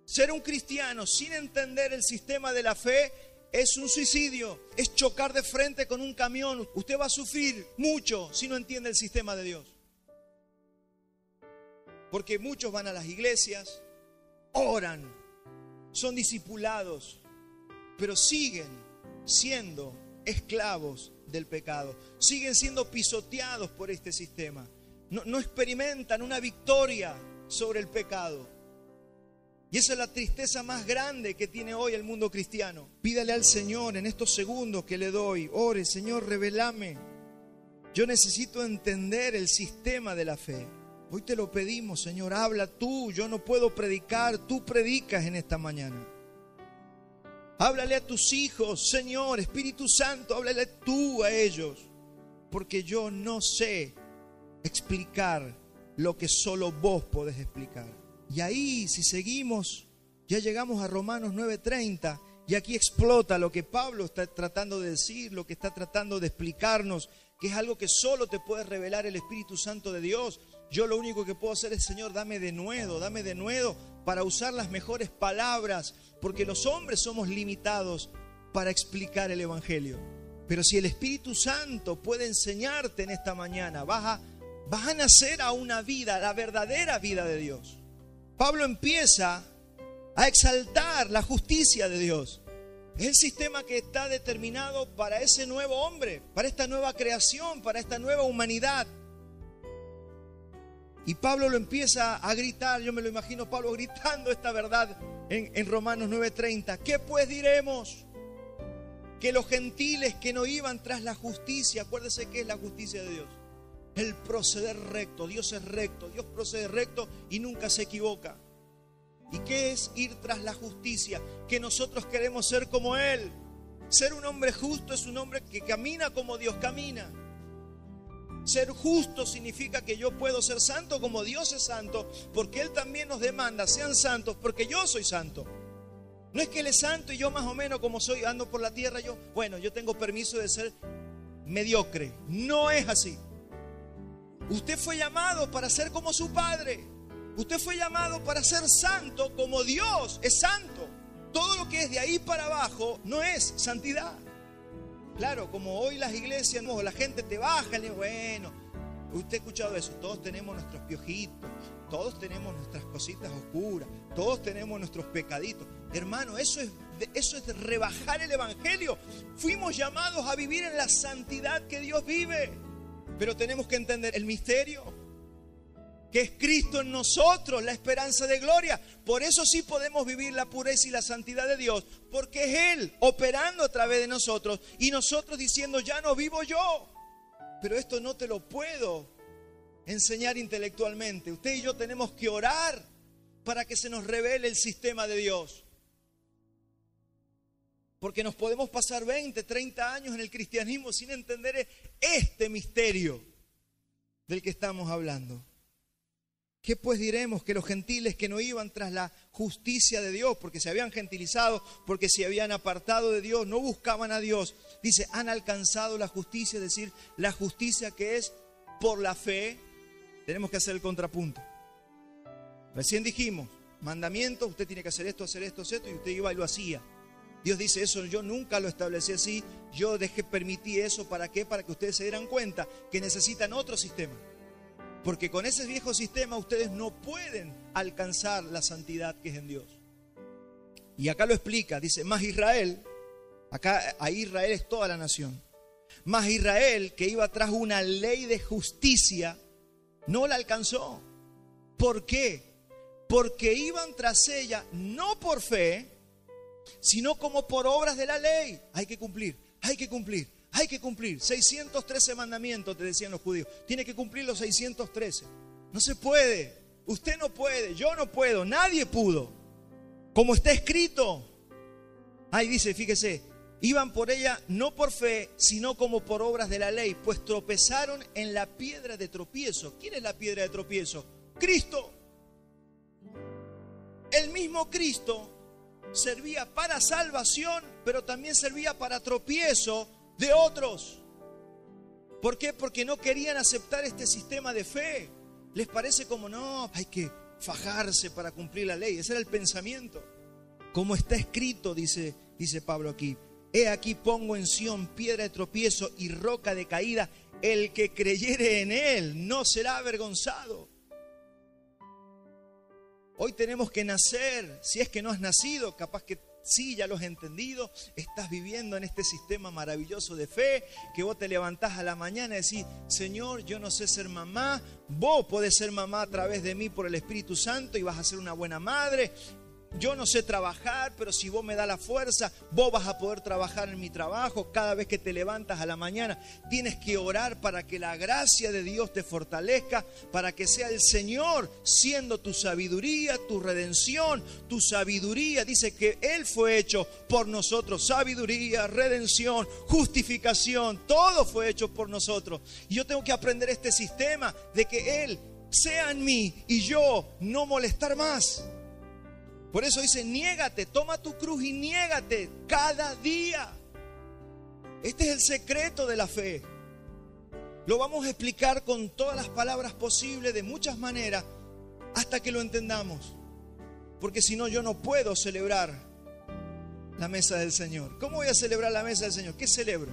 Ser un cristiano sin entender el sistema de la fe es un suicidio. Es chocar de frente con un camión. Usted va a sufrir mucho si no entiende el sistema de Dios. Porque muchos van a las iglesias, oran, son discipulados, pero siguen siendo esclavos del pecado, siguen siendo pisoteados por este sistema, no experimentan una victoria sobre el pecado. Y esa es la tristeza más grande que tiene hoy el mundo cristiano. Pídale al Señor en estos segundos que le doy, ore, Señor, revelame. Yo necesito entender el sistema de la fe. Hoy te lo pedimos, Señor, habla tú, yo no puedo predicar, tú predicas en esta mañana. Háblale a tus hijos, Señor, Espíritu Santo, háblale tú a ellos, porque yo no sé explicar lo que solo vos podés explicar. Y ahí, si seguimos, ya llegamos a Romanos 9:30, y aquí explota lo que Pablo está tratando de decir, lo que está tratando de explicarnos, que es algo que solo te puede revelar el Espíritu Santo de Dios. Yo lo único que puedo hacer es, Señor, dame de nuevo para usar las mejores palabras, porque los hombres somos limitados para explicar el Evangelio. Pero si el Espíritu Santo puede enseñarte en esta mañana, vas a nacer a una vida, la verdadera vida de Dios. Pablo empieza a exaltar la justicia de Dios. Es el sistema que está determinado para ese nuevo hombre, para esta nueva creación, para esta nueva humanidad. Y Pablo lo empieza a gritar, yo me lo imagino Pablo gritando esta verdad en Romanos 9:30. ¿Qué pues diremos? Que los gentiles que no iban tras la justicia, acuérdese que es la justicia de Dios. El proceder recto, Dios es recto, Dios procede recto y nunca se equivoca. ¿Y qué es ir tras la justicia? Que nosotros queremos ser como Él. Ser un hombre justo es un hombre que camina como Dios camina. Ser justo significa que yo puedo ser santo como Dios es santo, porque Él también nos demanda, sean santos, porque yo soy santo. No es que Él es santo y yo más o menos como soy, ando por la tierra, yo tengo permiso de ser mediocre. No es así. Usted fue llamado para ser como su Padre. Usted fue llamado para ser santo como Dios es santo. Todo lo que es de ahí para abajo no es santidad. Claro, como hoy las iglesias, no, la gente te baja, bueno, usted ha escuchado eso, todos tenemos nuestros piojitos, todos tenemos nuestras cositas oscuras, todos tenemos nuestros pecaditos. Hermano, eso es rebajar el evangelio. Fuimos llamados a vivir en la santidad que Dios vive, pero tenemos que entender el misterio, que es Cristo en nosotros, la esperanza de gloria. Por eso sí podemos vivir la pureza y la santidad de Dios, porque es Él operando a través de nosotros y nosotros diciendo, ya no vivo yo. Pero esto no te lo puedo enseñar intelectualmente. Usted y yo tenemos que orar para que se nos revele el sistema de Dios. Porque nos podemos pasar 20, 30 años en el cristianismo sin entender este misterio del que estamos hablando. ¿Qué pues diremos? Que los gentiles que no iban tras la justicia de Dios, porque se habían gentilizado, porque se habían apartado de Dios, no buscaban a Dios. Dice, han alcanzado la justicia, es decir, la justicia que es por la fe. Tenemos que hacer el contrapunto. Recién dijimos, mandamientos, usted tiene que hacer esto, y usted iba y lo hacía. Dios dice, eso yo nunca lo establecí así, yo permití eso, ¿para qué? Para que ustedes se dieran cuenta que necesitan otro sistema. Porque con ese viejo sistema ustedes no pueden alcanzar la santidad que es en Dios. Y acá lo explica, dice, más Israel, ahí Israel es toda la nación. Más Israel, que iba tras una ley de justicia, no la alcanzó. ¿Por qué? Porque iban tras ella no por fe, sino como por obras de la ley. Hay que cumplir, hay que cumplir. Hay que cumplir 613 mandamientos, te decían los judíos. Tiene que cumplir los 613. No se puede. Usted no puede, yo no puedo, nadie pudo. Como está escrito. Ahí dice, fíjese, iban por ella no por fe, sino como por obras de la ley, pues tropezaron en la piedra de tropiezo. ¿Quién es la piedra de tropiezo? Cristo. El mismo Cristo servía para salvación, pero también servía para tropiezo de otros. ¿Por qué? Porque no querían aceptar este sistema de fe. Les parece como, no, hay que fajarse para cumplir la ley. Ese era el pensamiento. Como está escrito, dice Pablo aquí. He aquí pongo en Sión piedra de tropiezo y roca de caída. El que creyere en él no será avergonzado. Hoy tenemos que nacer. Si es que no has nacido, capaz que sí, ya lo has entendido, estás viviendo en este sistema maravilloso de fe, que vos te levantás a la mañana y decís, Señor, yo no sé ser mamá, vos podés ser mamá a través de mí por el Espíritu Santo y vas a ser una buena madre. Yo no sé trabajar, pero si vos me das la fuerza, vos vas a poder trabajar en mi trabajo. Cada vez que te levantas a la mañana, tienes que orar para que la gracia de Dios te fortalezca, para que sea el Señor siendo tu sabiduría, tu redención, tu sabiduría. Dice que Él fue hecho por nosotros, sabiduría, redención, justificación, todo fue hecho por nosotros. Y yo tengo que aprender este sistema de que Él sea en mí y yo no molestar más. Por eso dice, niégate, toma tu cruz y niégate cada día. Este es el secreto de la fe. Lo vamos a explicar con todas las palabras posibles, de muchas maneras, hasta que lo entendamos. Porque si no, yo no puedo celebrar la mesa del Señor. ¿Cómo voy a celebrar la mesa del Señor? ¿Qué celebro?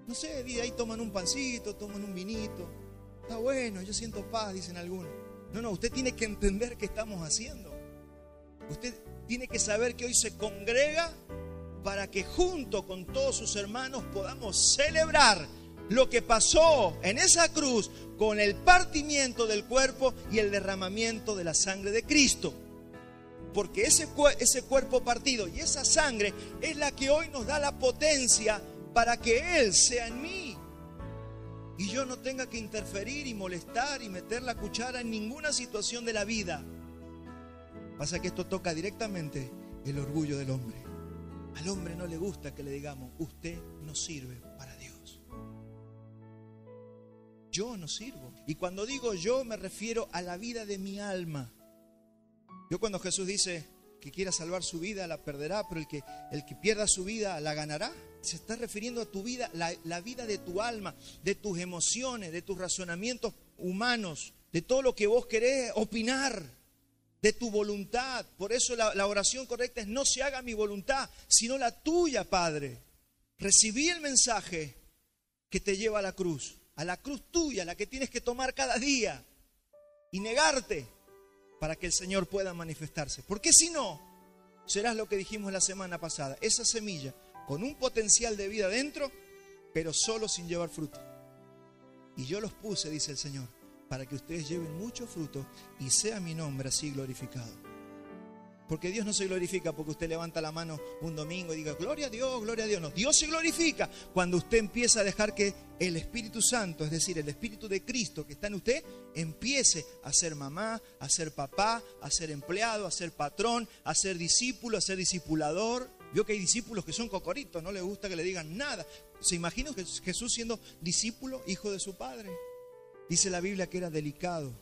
No sé, ahí toman un pancito, toman un vinito. Está bueno, yo siento paz, dicen algunos. No, usted tiene que entender qué estamos haciendo. Usted tiene que saber que hoy se congrega para que junto con todos sus hermanos podamos celebrar lo que pasó en esa cruz con el partimiento del cuerpo y el derramamiento de la sangre de Cristo. Porque ese cuerpo partido y esa sangre es la que hoy nos da la potencia para que Él sea en mí. Y yo no tenga que interferir y molestar y meter la cuchara en ninguna situación de la vida. Pasa que esto toca directamente el orgullo del hombre. Al hombre no le gusta que le digamos, usted no sirve para Dios. Yo no sirvo. Y cuando digo yo, me refiero a la vida de mi alma. Yo cuando Jesús dice que quiera salvar su vida, la perderá, pero el que pierda su vida, la ganará. Se está refiriendo a tu vida, la vida de tu alma, de tus emociones, de tus razonamientos humanos. de todo lo que vos querés opinar, de tu voluntad. Por eso la oración correcta es: no se haga mi voluntad, sino la tuya, Padre. Recibí el mensaje que te lleva a la cruz tuya, la que tienes que tomar cada día y negarte para que el Señor pueda manifestarse. Porque si no, serás lo que dijimos la semana pasada, esa semilla con un potencial de vida dentro, pero solo sin llevar fruto. Y yo los puse, dice el Señor, para que ustedes lleven mucho fruto y sea mi nombre así glorificado. Porque Dios no se glorifica porque usted levanta la mano un domingo y diga gloria a Dios, gloria a Dios. No, Dios se glorifica cuando usted empieza a dejar que el Espíritu Santo, es decir, el Espíritu de Cristo que está en usted, empiece a ser mamá, a ser papá, a ser empleado, a ser patrón, a ser discípulo, a ser discipulador. Vio que hay discípulos que son cocoritos, no les gusta que le digan nada. ¿Se imagina Jesús siendo discípulo, hijo de su Padre? Dice la Biblia que era delicado,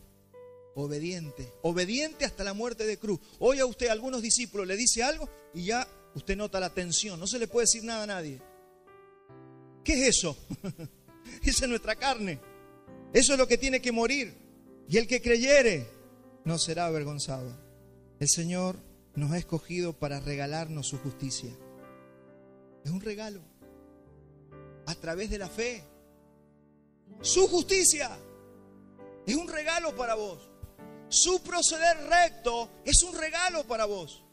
obediente hasta la muerte de cruz. Hoy a usted, a algunos discípulos, le dice algo y ya usted nota la tensión, no se le puede decir nada a nadie. ¿Qué es eso? Esa es nuestra carne. Eso es lo que tiene que morir. Y el que creyere no será avergonzado. El Señor nos ha escogido para regalarnos su justicia. Es un regalo a través de la fe. Su justicia es un regalo para vos. Su proceder recto es un regalo para vos.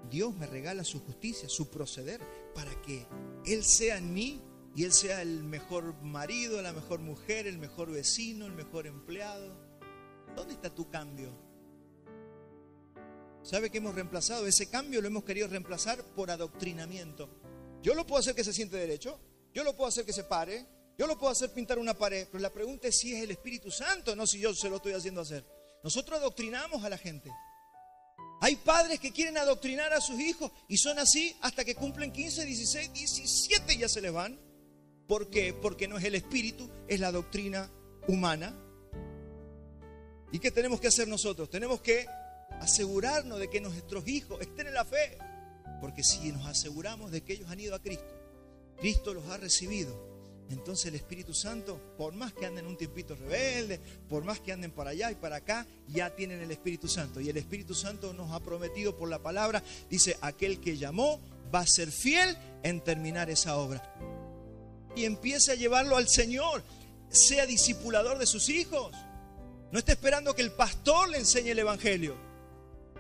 Dios me regala su justicia, su proceder, para que Él sea en mí y Él sea el mejor marido, la mejor mujer, el mejor vecino, el mejor empleado. ¿Dónde está tu cambio? ¿Sabe que hemos reemplazado? Ese cambio lo hemos querido reemplazar por adoctrinamiento. Yo lo puedo hacer que se siente derecho, yo lo puedo hacer que se pare, yo lo puedo hacer pintar una pared, pero la pregunta es si es el Espíritu Santo, no si yo se lo estoy haciendo hacer. Nosotros adoctrinamos a la gente. Hay padres que quieren adoctrinar a sus hijos y son así hasta que cumplen 15, 16, 17 y ya se les van. ¿Por qué? Porque no es el Espíritu, es la doctrina humana. ¿Y qué tenemos que hacer nosotros? Tenemos que asegurarnos de que nuestros hijos estén en la fe. Porque si nos aseguramos de que ellos han ido a Cristo, Cristo los ha recibido, entonces el Espíritu Santo, por más que anden un tiempito rebelde, por más que anden para allá y para acá, ya tienen el Espíritu Santo. Y el Espíritu Santo nos ha prometido por la palabra, dice, aquel que llamó va a ser fiel en terminar esa obra. Y empiece a llevarlo al Señor, sea discipulador de sus hijos. No esté esperando que el pastor le enseñe el Evangelio.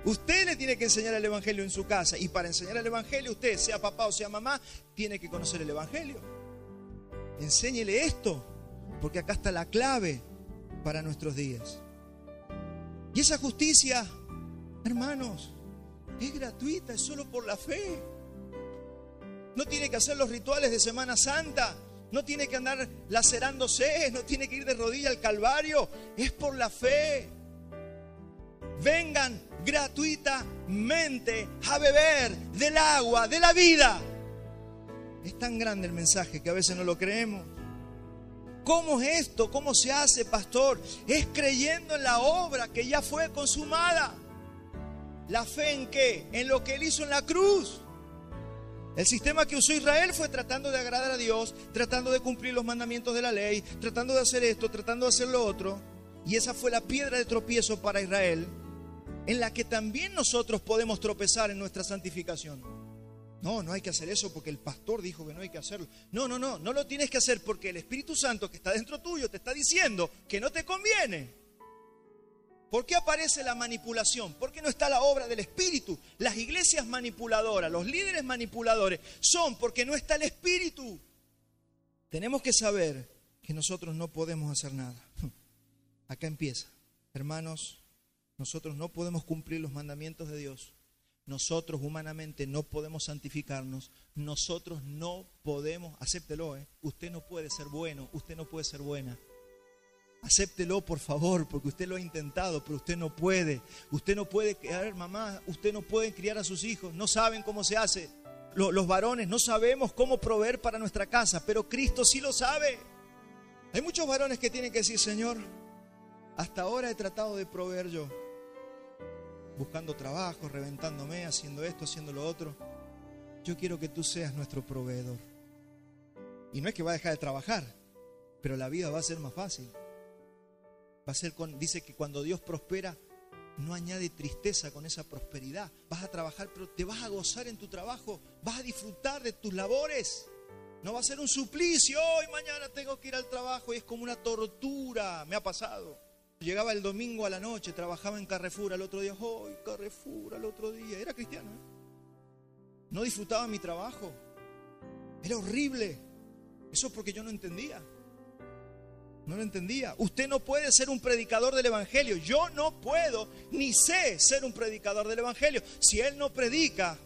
Usted le tiene que enseñar el Evangelio en su casa. Y para enseñar el Evangelio, usted, sea papá o sea mamá, tiene que conocer el Evangelio. Enséñele esto, porque acá está la clave para nuestros días. Y esa justicia, hermanos, es gratuita, es solo por la fe. No tiene que hacer los rituales de Semana Santa, no tiene que andar lacerándose, no tiene que ir de rodilla al Calvario, es por la fe. Vengan gratuitamente a beber del agua de la vida. Es tan grande el mensaje que a veces no lo creemos. ¿Cómo es esto? ¿Cómo se hace, pastor? Es creyendo en la obra que ya fue consumada. ¿La fe en qué? En lo que Él hizo en la cruz. El sistema que usó Israel fue tratando de agradar a Dios, tratando de cumplir los mandamientos de la ley, tratando de hacer esto, tratando de hacer lo otro. Y esa fue la piedra de tropiezo para Israel, en la que también nosotros podemos tropezar en nuestra santificación. No hay que hacer eso porque el pastor dijo que no hay que hacerlo. No lo tienes que hacer porque el Espíritu Santo que está dentro tuyo te está diciendo que no te conviene. ¿Por qué aparece la manipulación? ¿Por qué no está la obra del Espíritu? Las iglesias manipuladoras, los líderes manipuladores son porque no está el Espíritu. Tenemos que saber que nosotros no podemos hacer nada. Acá empieza. Hermanos, nosotros no podemos cumplir los mandamientos de Dios. Nosotros humanamente no podemos santificarnos. Nosotros no podemos, acéptelo, usted no puede ser bueno, usted no puede ser buena. Acéptelo, por favor, porque usted lo ha intentado, pero usted no puede. Usted no puede criar, mamá, usted no puede criar a sus hijos. No saben cómo se hace. Los varones no sabemos cómo proveer para nuestra casa, pero Cristo sí lo sabe. Hay muchos varones que tienen que decir, Señor, hasta ahora he tratado de proveer yo. Buscando trabajo, reventándome, haciendo esto, haciendo lo otro. Yo quiero que tú seas nuestro proveedor. Y no es que va a dejar de trabajar, pero la vida va a ser más fácil. Dice que cuando Dios prospera, no añade tristeza con esa prosperidad. Vas a trabajar, pero te vas a gozar en tu trabajo. Vas a disfrutar de tus labores. No va a ser un suplicio. Hoy, mañana tengo que ir al trabajo y es como una tortura. Me ha pasado. Llegaba el domingo a la noche, trabajaba en Carrefour al otro día. Hoy, Carrefour al otro día. Era cristiano, ¿eh? No disfrutaba mi trabajo. Era horrible. Eso porque yo no entendía. No lo entendía. Usted no puede ser un predicador del evangelio. Yo no puedo ni sé ser un predicador del evangelio. Si él no predica,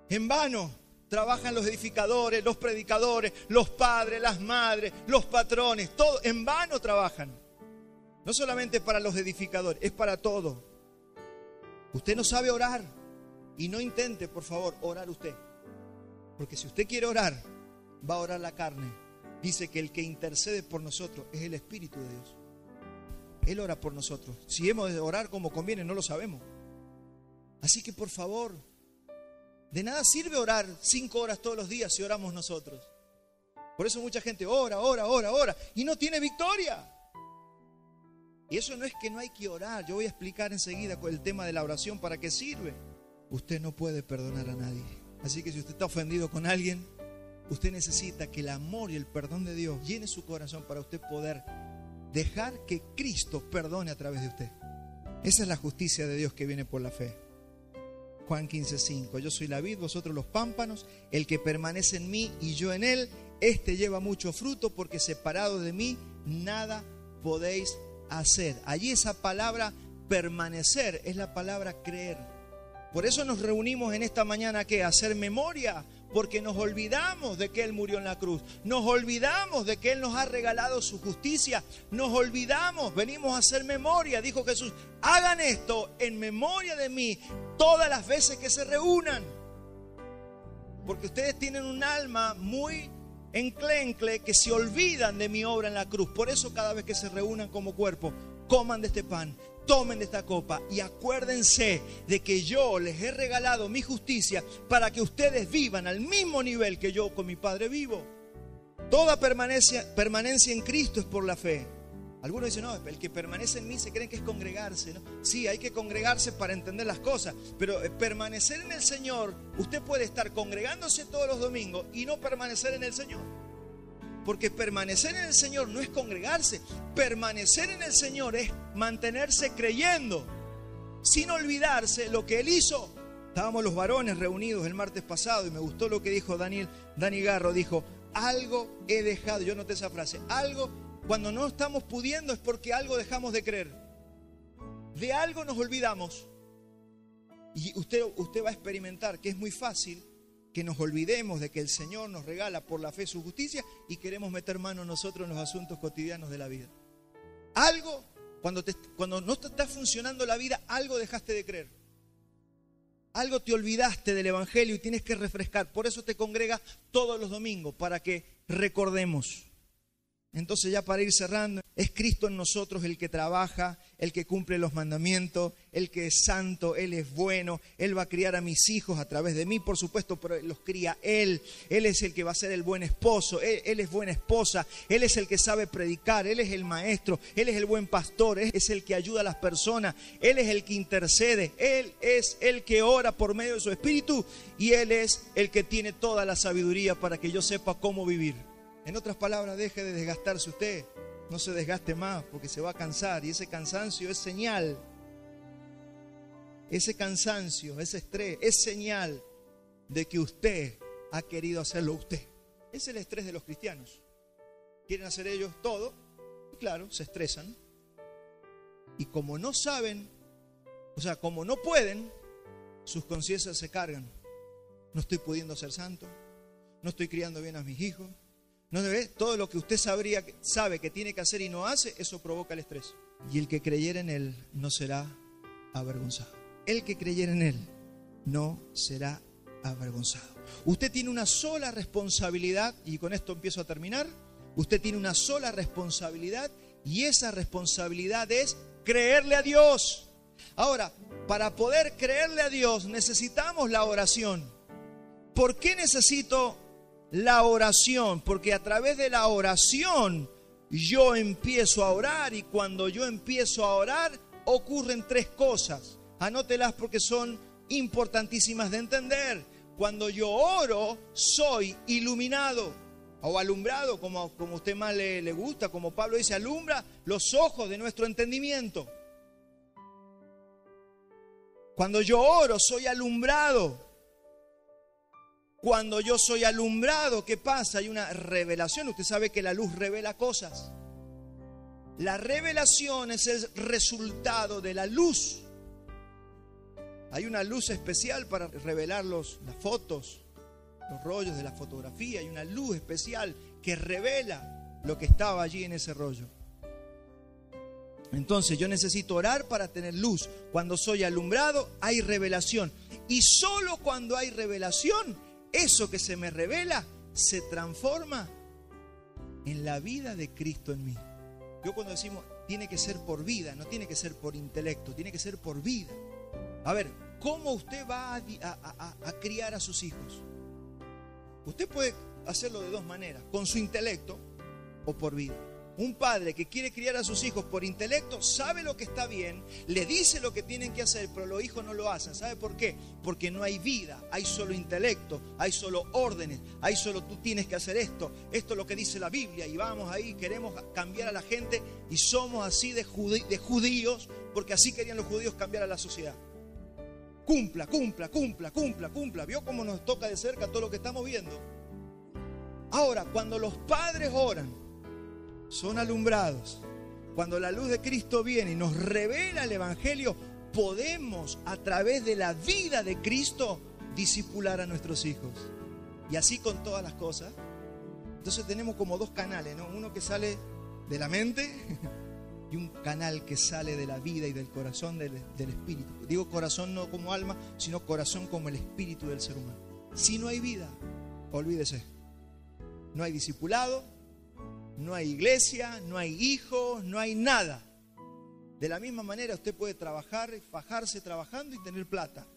en vano trabajan los edificadores, los predicadores, los padres, las madres, los patrones. Todo en vano trabajan. No solamente para los edificadores, es para todo. Usted no sabe orar y no intente, por favor, orar usted. Porque si usted quiere orar, va a orar la carne. Dice que el que intercede por nosotros es el Espíritu de Dios. Él ora por nosotros. Si hemos de orar como conviene, no lo sabemos. Así que por favor, de nada sirve orar 5 horas todos los días si oramos nosotros. Por eso mucha gente ora y no tiene victoria. Y eso no es que no hay que orar. Yo voy a explicar enseguida con el tema de la oración para qué sirve. Usted no puede perdonar a nadie. Así que si usted está ofendido con alguien, usted necesita que el amor y el perdón de Dios llene su corazón para usted poder dejar que Cristo perdone a través de usted. Esa es la justicia de Dios que viene por la fe. Juan 15:5. Yo soy la vid, vosotros los pámpanos. El que permanece en mí y yo en él, este lleva mucho fruto, porque separado de mí nada podéis hacer. Allí esa palabra permanecer es la palabra creer. Por eso nos reunimos en esta mañana, ¿qué? Hacer memoria. Porque nos olvidamos de que Él murió en la cruz. Nos olvidamos de que Él nos ha regalado su justicia. Nos olvidamos, venimos a hacer memoria. Dijo Jesús, hagan esto en memoria de mí todas las veces que se reúnan. Porque ustedes tienen un alma muy enclencle que se olvidan de mi obra en la cruz. Por eso cada vez que se reúnan como cuerpo, coman de este pan, tomen de esta copa y acuérdense de que yo les he regalado mi justicia para que ustedes vivan al mismo nivel que yo con mi Padre vivo. Toda permanencia en Cristo es por la fe. Algunos dicen, no, el que permanece en mí se creen que es congregarse, ¿no? Sí, hay que congregarse para entender las cosas, pero permanecer en el Señor, usted puede estar congregándose todos los domingos y no permanecer en el Señor. Porque permanecer en el Señor no es congregarse. Permanecer en el Señor es mantenerse creyendo, sin olvidarse lo que Él hizo. Estábamos los varones reunidos el martes pasado y me gustó lo que dijo Dani Garro. Dijo, algo he dejado. Yo noté esa frase. Algo, cuando no estamos pudiendo es porque algo dejamos de creer. De algo nos olvidamos. Y usted va a experimentar que es muy fácil que nos olvidemos de que el Señor nos regala por la fe su justicia y queremos meter mano nosotros en los asuntos cotidianos de la vida. Algo, cuando no te está funcionando la vida, algo dejaste de creer. Algo te olvidaste del evangelio y tienes que refrescar. Por eso te congregas todos los domingos, para que recordemos. Entonces, ya para ir cerrando, es Cristo en nosotros el que trabaja, el que cumple los mandamientos, el que es santo, Él es bueno, Él va a criar a mis hijos a través de mí, por supuesto, pero los cría Él. Él es el que va a ser el buen esposo, Él es buena esposa, Él es el que sabe predicar, Él es el maestro, Él es el buen pastor, Él es el que ayuda a las personas, Él es el que intercede, Él es el que ora por medio de su Espíritu y Él es el que tiene toda la sabiduría para que yo sepa cómo vivir. En otras palabras, deje de desgastarse usted. No se desgaste más porque se va a cansar. Y ese cansancio es señal. Ese cansancio, ese estrés, es señal de que usted ha querido hacerlo usted. Es el estrés de los cristianos. Quieren hacer ellos todo. Y claro, se estresan. Y como no saben, o sea, como no pueden, sus conciencias se cargan. No estoy pudiendo ser santo. No estoy criando bien a mis hijos. ¿No ve? Todo lo que usted sabe que tiene que hacer y no hace, eso provoca el estrés. Y el que creyera en Él no será avergonzado. El que creyera en Él no será avergonzado. Usted tiene una sola responsabilidad, y con esto empiezo a terminar. Usted tiene una sola responsabilidad, y esa responsabilidad es creerle a Dios. Ahora, para poder creerle a Dios necesitamos la oración. ¿Por qué necesito la oración? Porque a través de la oración yo empiezo a orar, y cuando yo empiezo a orar ocurren tres cosas. Anótelas porque son importantísimas de entender. Cuando yo oro, soy iluminado o alumbrado, como a usted más le gusta, como Pablo dice, alumbra los ojos de nuestro entendimiento. Cuando yo oro, soy alumbrado. Cuando yo soy alumbrado, ¿qué pasa? Hay una revelación. Usted sabe que la luz revela cosas. La revelación es el resultado de la luz. Hay una luz especial para revelar las fotos, los rollos de la fotografía. Hay una luz especial que revela lo que estaba allí en ese rollo. Entonces yo necesito orar para tener luz. Cuando soy alumbrado hay revelación. Y solo cuando hay revelación, eso que se me revela se transforma en la vida de Cristo en mí. Yo cuando decimos tiene que ser por vida, no tiene que ser por intelecto, tiene que ser por vida. A ver, ¿cómo usted va a criar a sus hijos? Usted puede hacerlo de dos maneras, con su intelecto o por vida. Un padre que quiere criar a sus hijos por intelecto sabe lo que está bien, le dice lo que tienen que hacer, pero los hijos no lo hacen. ¿Sabe por qué? Porque no hay vida, hay solo intelecto, hay solo órdenes, hay solo tú tienes que hacer esto es lo que dice la Biblia, y vamos ahí, queremos cambiar a la gente y somos así de judíos, porque así querían los judíos cambiar a la sociedad. Cumpla. ¿Vio cómo nos toca de cerca todo lo que estamos viendo? Ahora, cuando los padres oran, son alumbrados, cuando la luz de Cristo viene y nos revela el Evangelio, podemos a través de la vida de Cristo discipular a nuestros hijos. Y así con todas las cosas. Entonces tenemos como dos canales, ¿no? Uno que sale de la mente y un canal que sale de la vida y del corazón del espíritu. Digo corazón no como alma, sino corazón como el espíritu del ser humano. Si no hay vida, olvídese. No hay discipulado, no hay iglesia, no hay hijos, no hay nada. De la misma manera usted puede trabajar, fajarse trabajando y tener plata.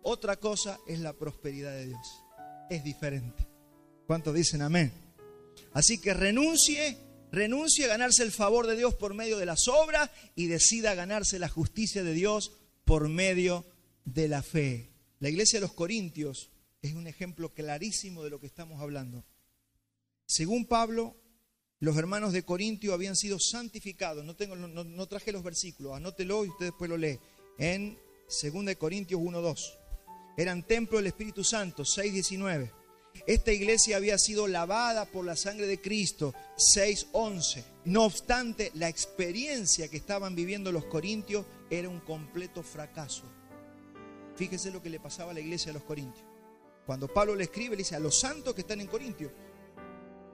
Otra cosa es la prosperidad de Dios. Es diferente. ¿Cuántos dicen amén? Así que renuncie a ganarse el favor de Dios por medio de las obras y decida ganarse la justicia de Dios por medio de la fe. La iglesia de los Corintios es un ejemplo clarísimo de lo que estamos hablando. Según Pablo, los hermanos de Corintio habían sido santificados. No traje los versículos, anótelo y usted después lo lee. En 2 Corintios 1:2. Eran templo del Espíritu Santo, 6:19. Esta iglesia había sido lavada por la sangre de Cristo, 6:11. No obstante, la experiencia que estaban viviendo los corintios era un completo fracaso. Fíjese lo que le pasaba a la iglesia de los corintios. Cuando Pablo le escribe, le dice a los santos que están en Corintio.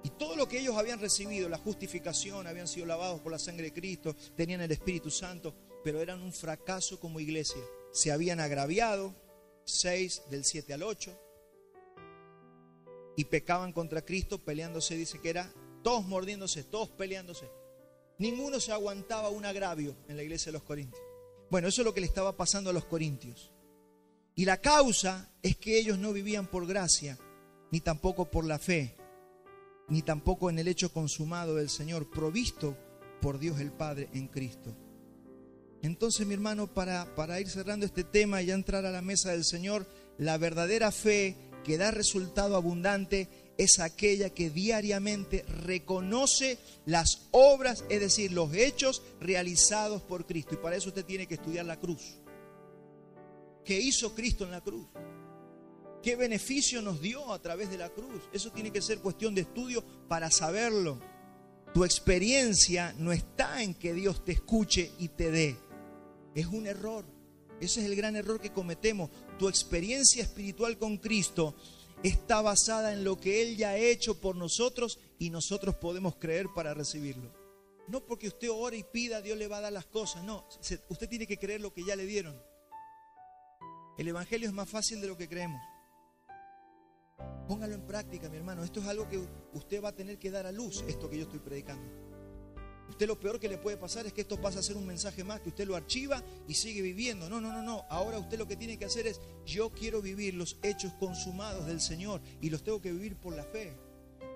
Y todo lo que ellos habían recibido, la justificación, habían sido lavados por la sangre de Cristo, tenían el Espíritu Santo, pero eran un fracaso como iglesia. Se habían agraviado, 6 del 7 al 8, y pecaban contra Cristo, peleándose, dice que era todos mordiéndose, todos peleándose. Ninguno se aguantaba un agravio en la iglesia de los Corintios. Bueno, eso es lo que le estaba pasando a los corintios. Y la causa es que ellos no vivían por gracia, ni tampoco por la fe, ni tampoco en el hecho consumado del Señor, provisto por Dios el Padre en Cristo. Entonces, mi hermano, para ir cerrando este tema y ya entrar a la mesa del Señor, la verdadera fe que da resultado abundante es aquella que diariamente reconoce las obras, es decir, los hechos realizados por Cristo. Y para eso usted tiene que estudiar la cruz. ¿Qué hizo Cristo en la cruz? ¿Qué beneficio nos dio a través de la cruz? Eso tiene que ser cuestión de estudio para saberlo. Tu experiencia no está en que Dios te escuche y te dé. Es un error. Ese es el gran error que cometemos. Tu experiencia espiritual con Cristo está basada en lo que Él ya ha hecho por nosotros y nosotros podemos creer para recibirlo. No porque usted ore y pida, Dios le va a dar las cosas. No, usted tiene que creer lo que ya le dieron. El evangelio es más fácil de lo que creemos. Póngalo en práctica, mi hermano. Esto es algo que usted va a tener que dar a luz, esto que yo estoy predicando. Usted, lo peor que le puede pasar es que esto pasa a ser un mensaje más, que usted lo archiva y sigue viviendo. No. Ahora usted lo que tiene que hacer es, yo quiero vivir los hechos consumados del Señor y los tengo que vivir por la fe.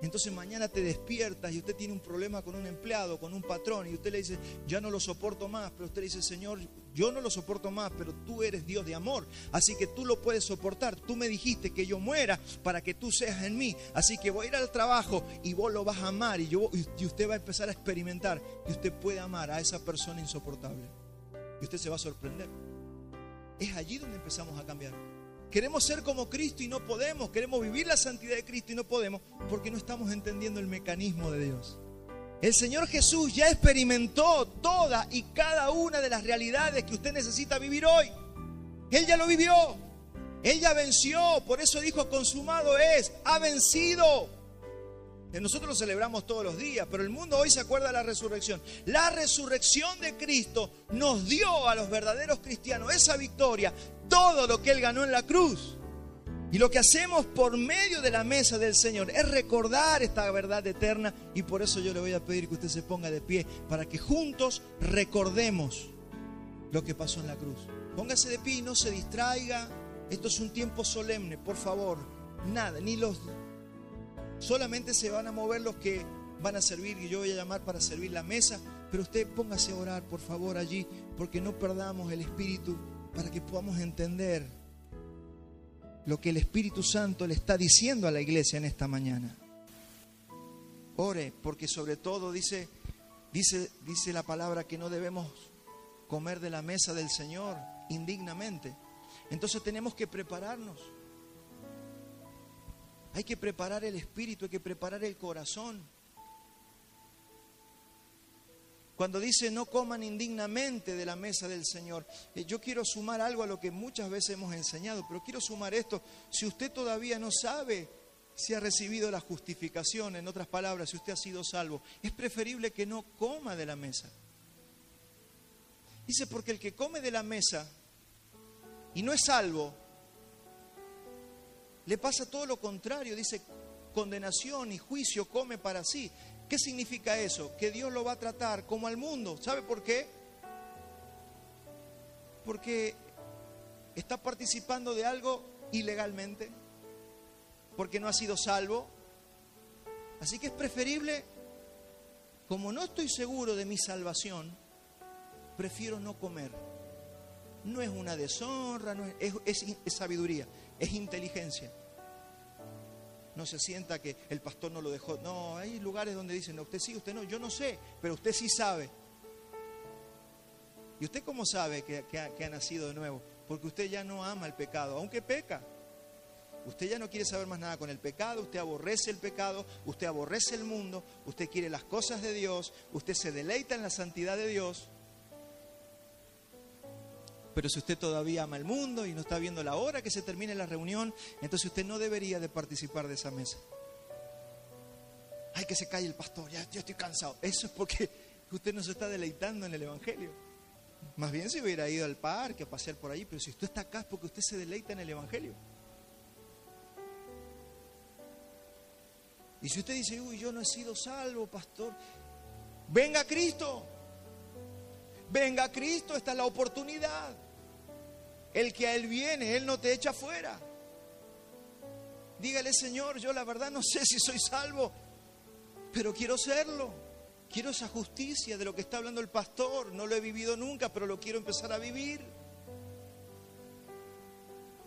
Entonces mañana te despiertas y usted tiene un problema con un empleado, con un patrón, y usted le dice, ya no lo soporto más, pero usted le dice, Señor, yo no lo soporto más, pero tú eres Dios de amor, así que tú lo puedes soportar. Tú me dijiste que yo muera para que tú seas en mí, así que voy a ir al trabajo y vos lo vas a amar, y usted va a empezar a experimentar que usted puede amar a esa persona insoportable, y usted se va a sorprender. Es allí donde empezamos a cambiar. Queremos ser como Cristo y no podemos. Queremos vivir la santidad de Cristo y no podemos porque no estamos entendiendo el mecanismo de Dios. El Señor Jesús ya experimentó toda y cada una de las realidades que usted necesita vivir hoy. Él ya lo vivió. Él ya venció. Por eso dijo, consumado es. Ha vencido. Nosotros lo celebramos todos los días, pero el mundo hoy se acuerda de la resurrección. La resurrección de Cristo nos dio a los verdaderos cristianos esa victoria, todo lo que Él ganó en la cruz. Y lo que hacemos por medio de la mesa del Señor es recordar esta verdad eterna, y por eso yo le voy a pedir que usted se ponga de pie para que juntos recordemos lo que pasó en la cruz. Póngase de pie y no se distraiga. Esto es un tiempo solemne, por favor. Nada, solamente se van a mover los que van a servir, y yo voy a llamar para servir la mesa, pero usted póngase a orar, por favor, allí, porque no perdamos el espíritu, para que podamos entender lo que el Espíritu Santo le está diciendo a la iglesia en esta mañana. Ore, porque sobre todo dice la palabra que no debemos comer de la mesa del Señor indignamente. Entonces tenemos que prepararnos. Hay que preparar el espíritu, hay que preparar el corazón. Cuando dice no coman indignamente de la mesa del Señor, yo quiero sumar algo a lo que muchas veces hemos enseñado, pero quiero sumar esto. Si usted todavía no sabe si ha recibido la justificación, en otras palabras, si usted ha sido salvo, es preferible que no coma de la mesa. Dice, porque el que come de la mesa y no es salvo, le pasa todo lo contrario. Dice, condenación y juicio come para sí. ¿Qué significa eso? Que Dios lo va a tratar como al mundo. ¿Sabe por qué? Porque está participando de algo ilegalmente, porque no ha sido salvo. Así que es preferible, como no estoy seguro de mi salvación, prefiero no comer. No es una deshonra, es sabiduría, es inteligencia. No se sienta que el pastor no lo dejó. No, hay lugares donde dicen, no, usted sí, usted no, yo no sé, pero usted sí sabe. ¿Y usted cómo sabe que ha nacido de nuevo? Porque usted ya no ama el pecado, aunque peca. Usted ya no quiere saber más nada con el pecado, usted aborrece el pecado, usted aborrece el mundo, usted quiere las cosas de Dios, usted se deleita en la santidad de Dios. Pero si usted todavía ama el mundo y no está viendo la hora que se termine la reunión, entonces usted no debería de participar de esa mesa. Ay, que se calle el pastor, ya estoy cansado. Eso es porque usted no se está deleitando en el Evangelio. Más bien si hubiera ido al parque a pasear por ahí, pero si usted está acá es porque usted se deleita en el Evangelio. Y si usted dice, uy, yo no he sido salvo, pastor, venga Cristo. Venga Cristo, esta es la oportunidad. El que a Él viene, Él no te echa fuera. Dígale, Señor, yo la verdad no sé si soy salvo, pero quiero serlo. Quiero esa justicia de lo que está hablando el pastor. No lo he vivido nunca, pero lo quiero empezar a vivir.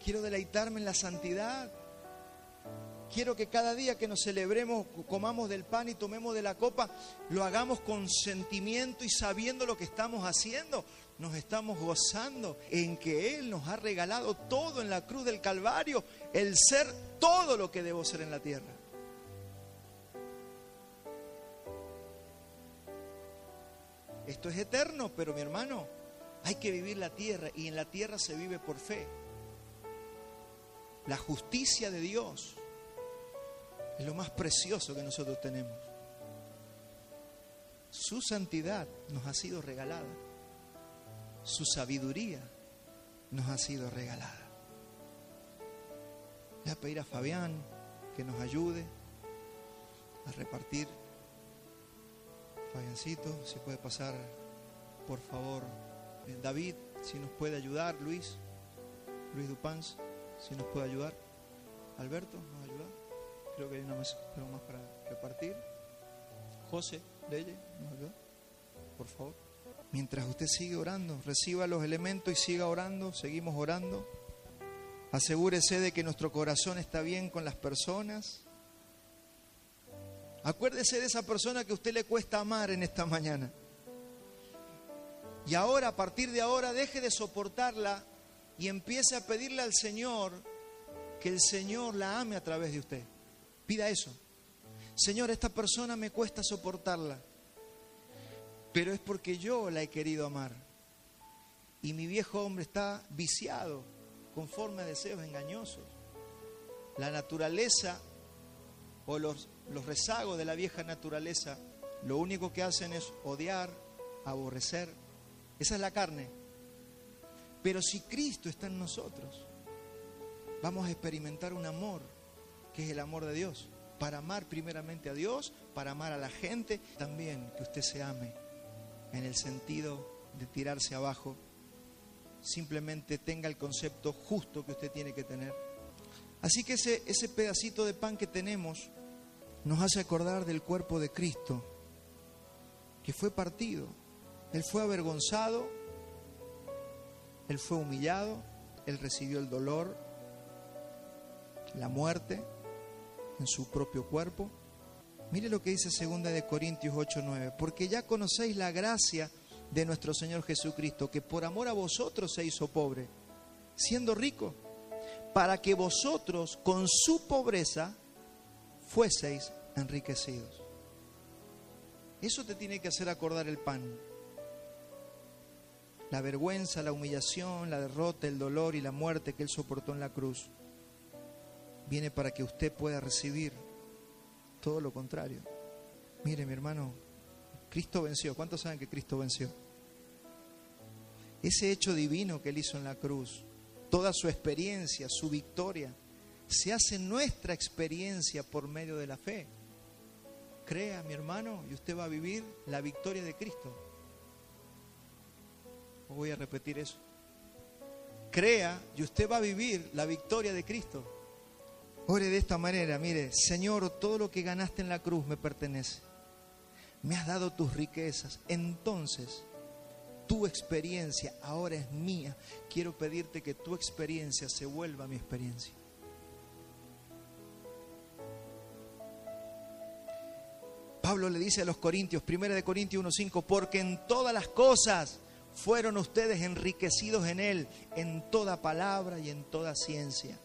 Quiero deleitarme en la santidad. Quiero que cada día que nos celebremos, comamos del pan y tomemos de la copa, lo hagamos con sentimiento y sabiendo lo que estamos haciendo. Nos estamos gozando en que Él nos ha regalado todo en la cruz del Calvario, el ser todo lo que debo ser en la tierra. Esto es eterno, pero mi hermano, hay que vivir la tierra, y en la tierra se vive por fe. La justicia de Dios es lo más precioso que nosotros tenemos. Su santidad nos ha sido regalada. Su sabiduría nos ha sido regalada. Voy a pedir a Fabián que nos ayude a repartir. Fabiancito, si puede pasar, por favor. David, si nos puede ayudar. Luis Dupans, si nos puede ayudar. Alberto, ¿nos ayuda? creo que hay algo más para repartir. José, Leye, ¿nos ayuda? Por favor. Mientras usted sigue orando, reciba los elementos y siga orando, seguimos orando. Asegúrese de que nuestro corazón está bien con las personas. Acuérdese de esa persona que a usted le cuesta amar en esta mañana. Y ahora, a partir de ahora, deje de soportarla y empiece a pedirle al Señor que el Señor la ame a través de usted. Pida eso. Señor, esta persona me cuesta soportarla, pero es porque yo la he querido amar. Y mi viejo hombre está viciado, conforme a deseos engañosos. La naturaleza o los rezagos de la vieja naturaleza, lo único que hacen es odiar, aborrecer. Esa es la carne. Pero si Cristo está en nosotros, vamos a experimentar un amor, que es el amor de Dios. Para amar primeramente a Dios, para amar a la gente, también que usted se ame, en el sentido de tirarse abajo. Simplemente tenga el concepto justo que usted tiene que tener. Así que ese pedacito de pan que tenemos nos hace acordar del cuerpo de Cristo, que fue partido. Él fue avergonzado, Él fue humillado, Él recibió el dolor, la muerte en su propio cuerpo. Mire lo que dice 2 Corintios 8:9. Porque ya conocéis la gracia de nuestro Señor Jesucristo, que por amor a vosotros se hizo pobre, siendo rico, para que vosotros con su pobreza fueseis enriquecidos. Eso te tiene que hacer acordar el pan. La vergüenza, la humillación, la derrota, el dolor y la muerte que Él soportó en la cruz, viene para que usted pueda recibir todo lo contrario. Mire, mi hermano, Cristo venció. ¿Cuántos saben que Cristo venció? Ese hecho divino que Él hizo en la cruz, toda su experiencia, su victoria, se hace nuestra experiencia por medio de la fe. Crea, mi hermano, y usted va a vivir la victoria de Cristo. Voy a repetir eso. Crea y usted va a vivir la victoria de Cristo. Ore de esta manera: mire, Señor, todo lo que ganaste en la cruz me pertenece. Me has dado tus riquezas. Entonces, tu experiencia ahora es mía. Quiero pedirte que tu experiencia se vuelva mi experiencia. Pablo le dice a los Corintios, 1 Corintios 1:5, porque en todas las cosas fueron ustedes enriquecidos en Él, en toda palabra y en toda ciencia.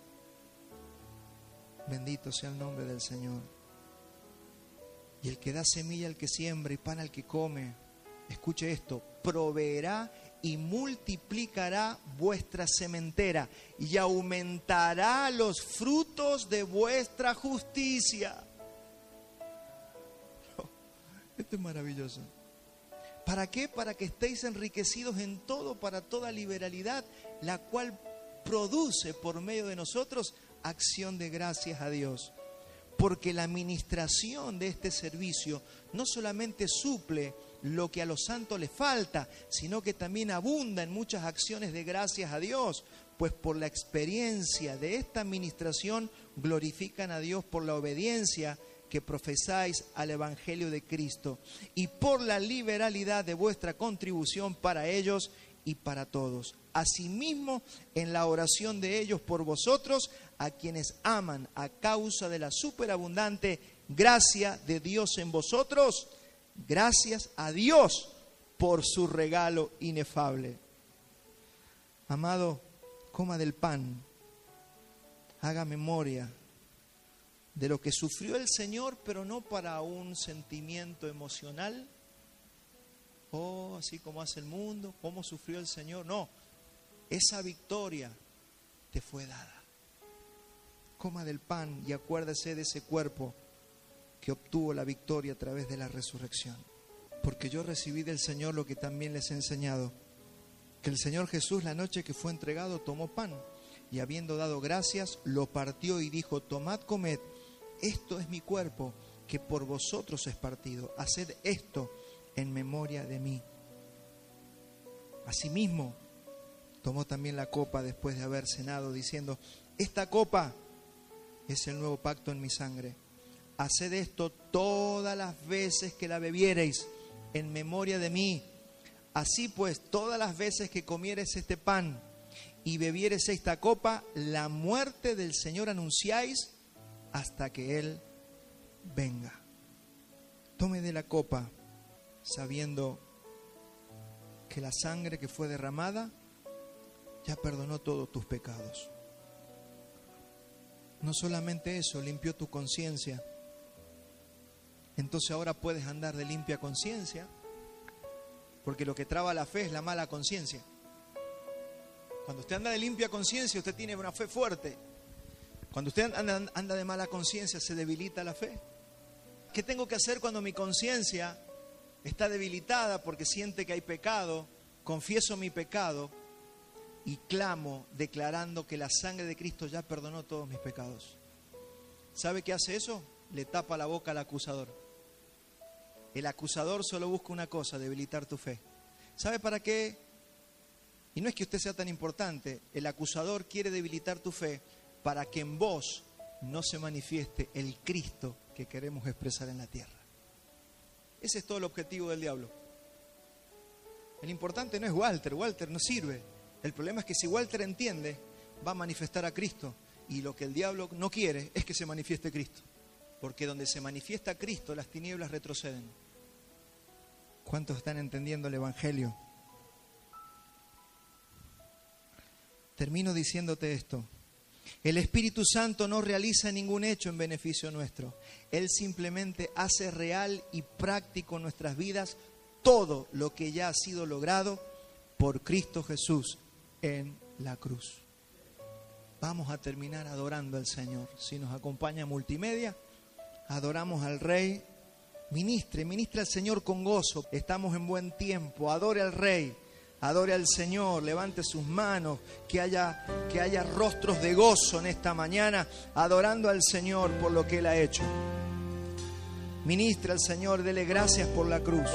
Bendito sea el nombre del Señor. Y el que da semilla al que siembra y pan al que come, escuche esto, proveerá y multiplicará vuestra sementera y aumentará los frutos de vuestra justicia. Esto es maravilloso. ¿Para qué? Para que estéis enriquecidos en todo, para toda liberalidad, la cual produce por medio de nosotros acción de gracias a Dios. Porque la administración de este servicio no solamente suple lo que a los santos les falta, sino que también abunda en muchas acciones de gracias a Dios, pues por la experiencia de esta administración glorifican a Dios por la obediencia que profesáis al Evangelio de Cristo y por la liberalidad de vuestra contribución para ellos y para todos. Asimismo, en la oración de ellos por vosotros, a quienes aman a causa de la superabundante gracia de Dios en vosotros, gracias a Dios por su regalo inefable. Amado, coma del pan, haga memoria de lo que sufrió el Señor, pero no para un sentimiento emocional, así como hace el mundo, cómo sufrió el Señor. No, esa victoria te fue dada. Coma del pan y acuérdese de ese cuerpo que obtuvo la victoria a través de la resurrección. Porque yo recibí del Señor lo que también les he enseñado, que el Señor Jesús, la noche que fue entregado, tomó pan y habiendo dado gracias, lo partió y dijo: tomad, comed, esto es mi cuerpo que por vosotros es partido. Haced esto en memoria de mí. Asimismo, tomó también la copa después de haber cenado, diciendo: esta copa es el nuevo pacto en mi sangre. haced esto todas las veces que la bebiereis, en memoria de mí. Así pues, todas las veces que comiereis este pan y bebiereis esta copa, la muerte del Señor anunciáis hasta que Él venga. Tome de la copa, sabiendo que la sangre que fue derramada ya perdonó todos tus pecados. No solamente eso, limpió tu conciencia. Entonces ahora puedes andar de limpia conciencia, porque lo que traba la fe es la mala conciencia. Cuando usted anda de limpia conciencia, usted tiene una fe fuerte. Cuando usted anda de mala conciencia, se debilita la fe. ¿Qué tengo que hacer cuando mi conciencia está debilitada porque siente que hay pecado? Confieso mi pecado y clamo declarando que la sangre de Cristo ya perdonó todos mis pecados. ¿Sabe qué hace eso? Le tapa la boca al acusador. El acusador solo busca una cosa: debilitar tu fe. ¿Sabe para qué? Y no es que usted sea tan importante. El acusador quiere debilitar tu fe para que en vos no se manifieste el Cristo que queremos expresar en la tierra. Ese es todo el objetivo del diablo. El importante no es Walter. Walter no sirve. El problema es que si Walter entiende, va a manifestar a Cristo. Y lo que el diablo no quiere es que se manifieste Cristo. Porque donde se manifiesta Cristo, las tinieblas retroceden. ¿Cuántos están entendiendo el Evangelio? Termino diciéndote esto. El Espíritu Santo no realiza ningún hecho en beneficio nuestro. Él simplemente hace real y práctico en nuestras vidas todo lo que ya ha sido logrado por Cristo Jesús en la cruz. Vamos a terminar adorando al Señor. Si nos acompaña multimedia, adoramos al Rey. Ministre al Señor con gozo. Estamos en buen tiempo. Adore al Rey. Adore al Señor, levante sus manos, que haya rostros de gozo en esta mañana, adorando al Señor por lo que Él ha hecho. Ministre al Señor, dele gracias por la cruz.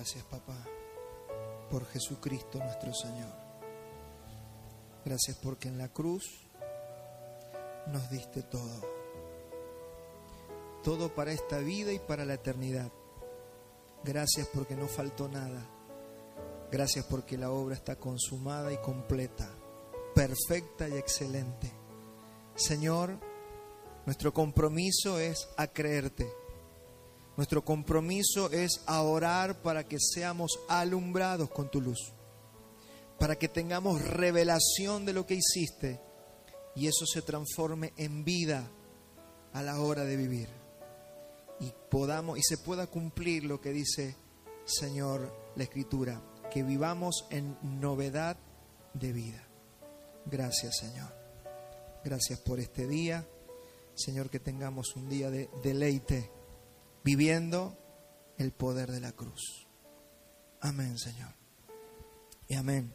Gracias, papá, por Jesucristo nuestro Señor. Gracias porque en la cruz nos diste todo. Todo para esta vida y para la eternidad. Gracias porque no faltó nada. Gracias porque la obra está consumada y completa, perfecta y excelente. Señor, nuestro compromiso es a creerte. Nuestro compromiso es a orar para que seamos alumbrados con tu luz, para que tengamos revelación de lo que hiciste y eso se transforme en vida a la hora de vivir y se pueda cumplir lo que dice, Señor, la Escritura, que vivamos en novedad de vida. Gracias, Señor. Gracias por este día. Señor, que tengamos un día de deleite viviendo el poder de la cruz. Amén, Señor. Y amén.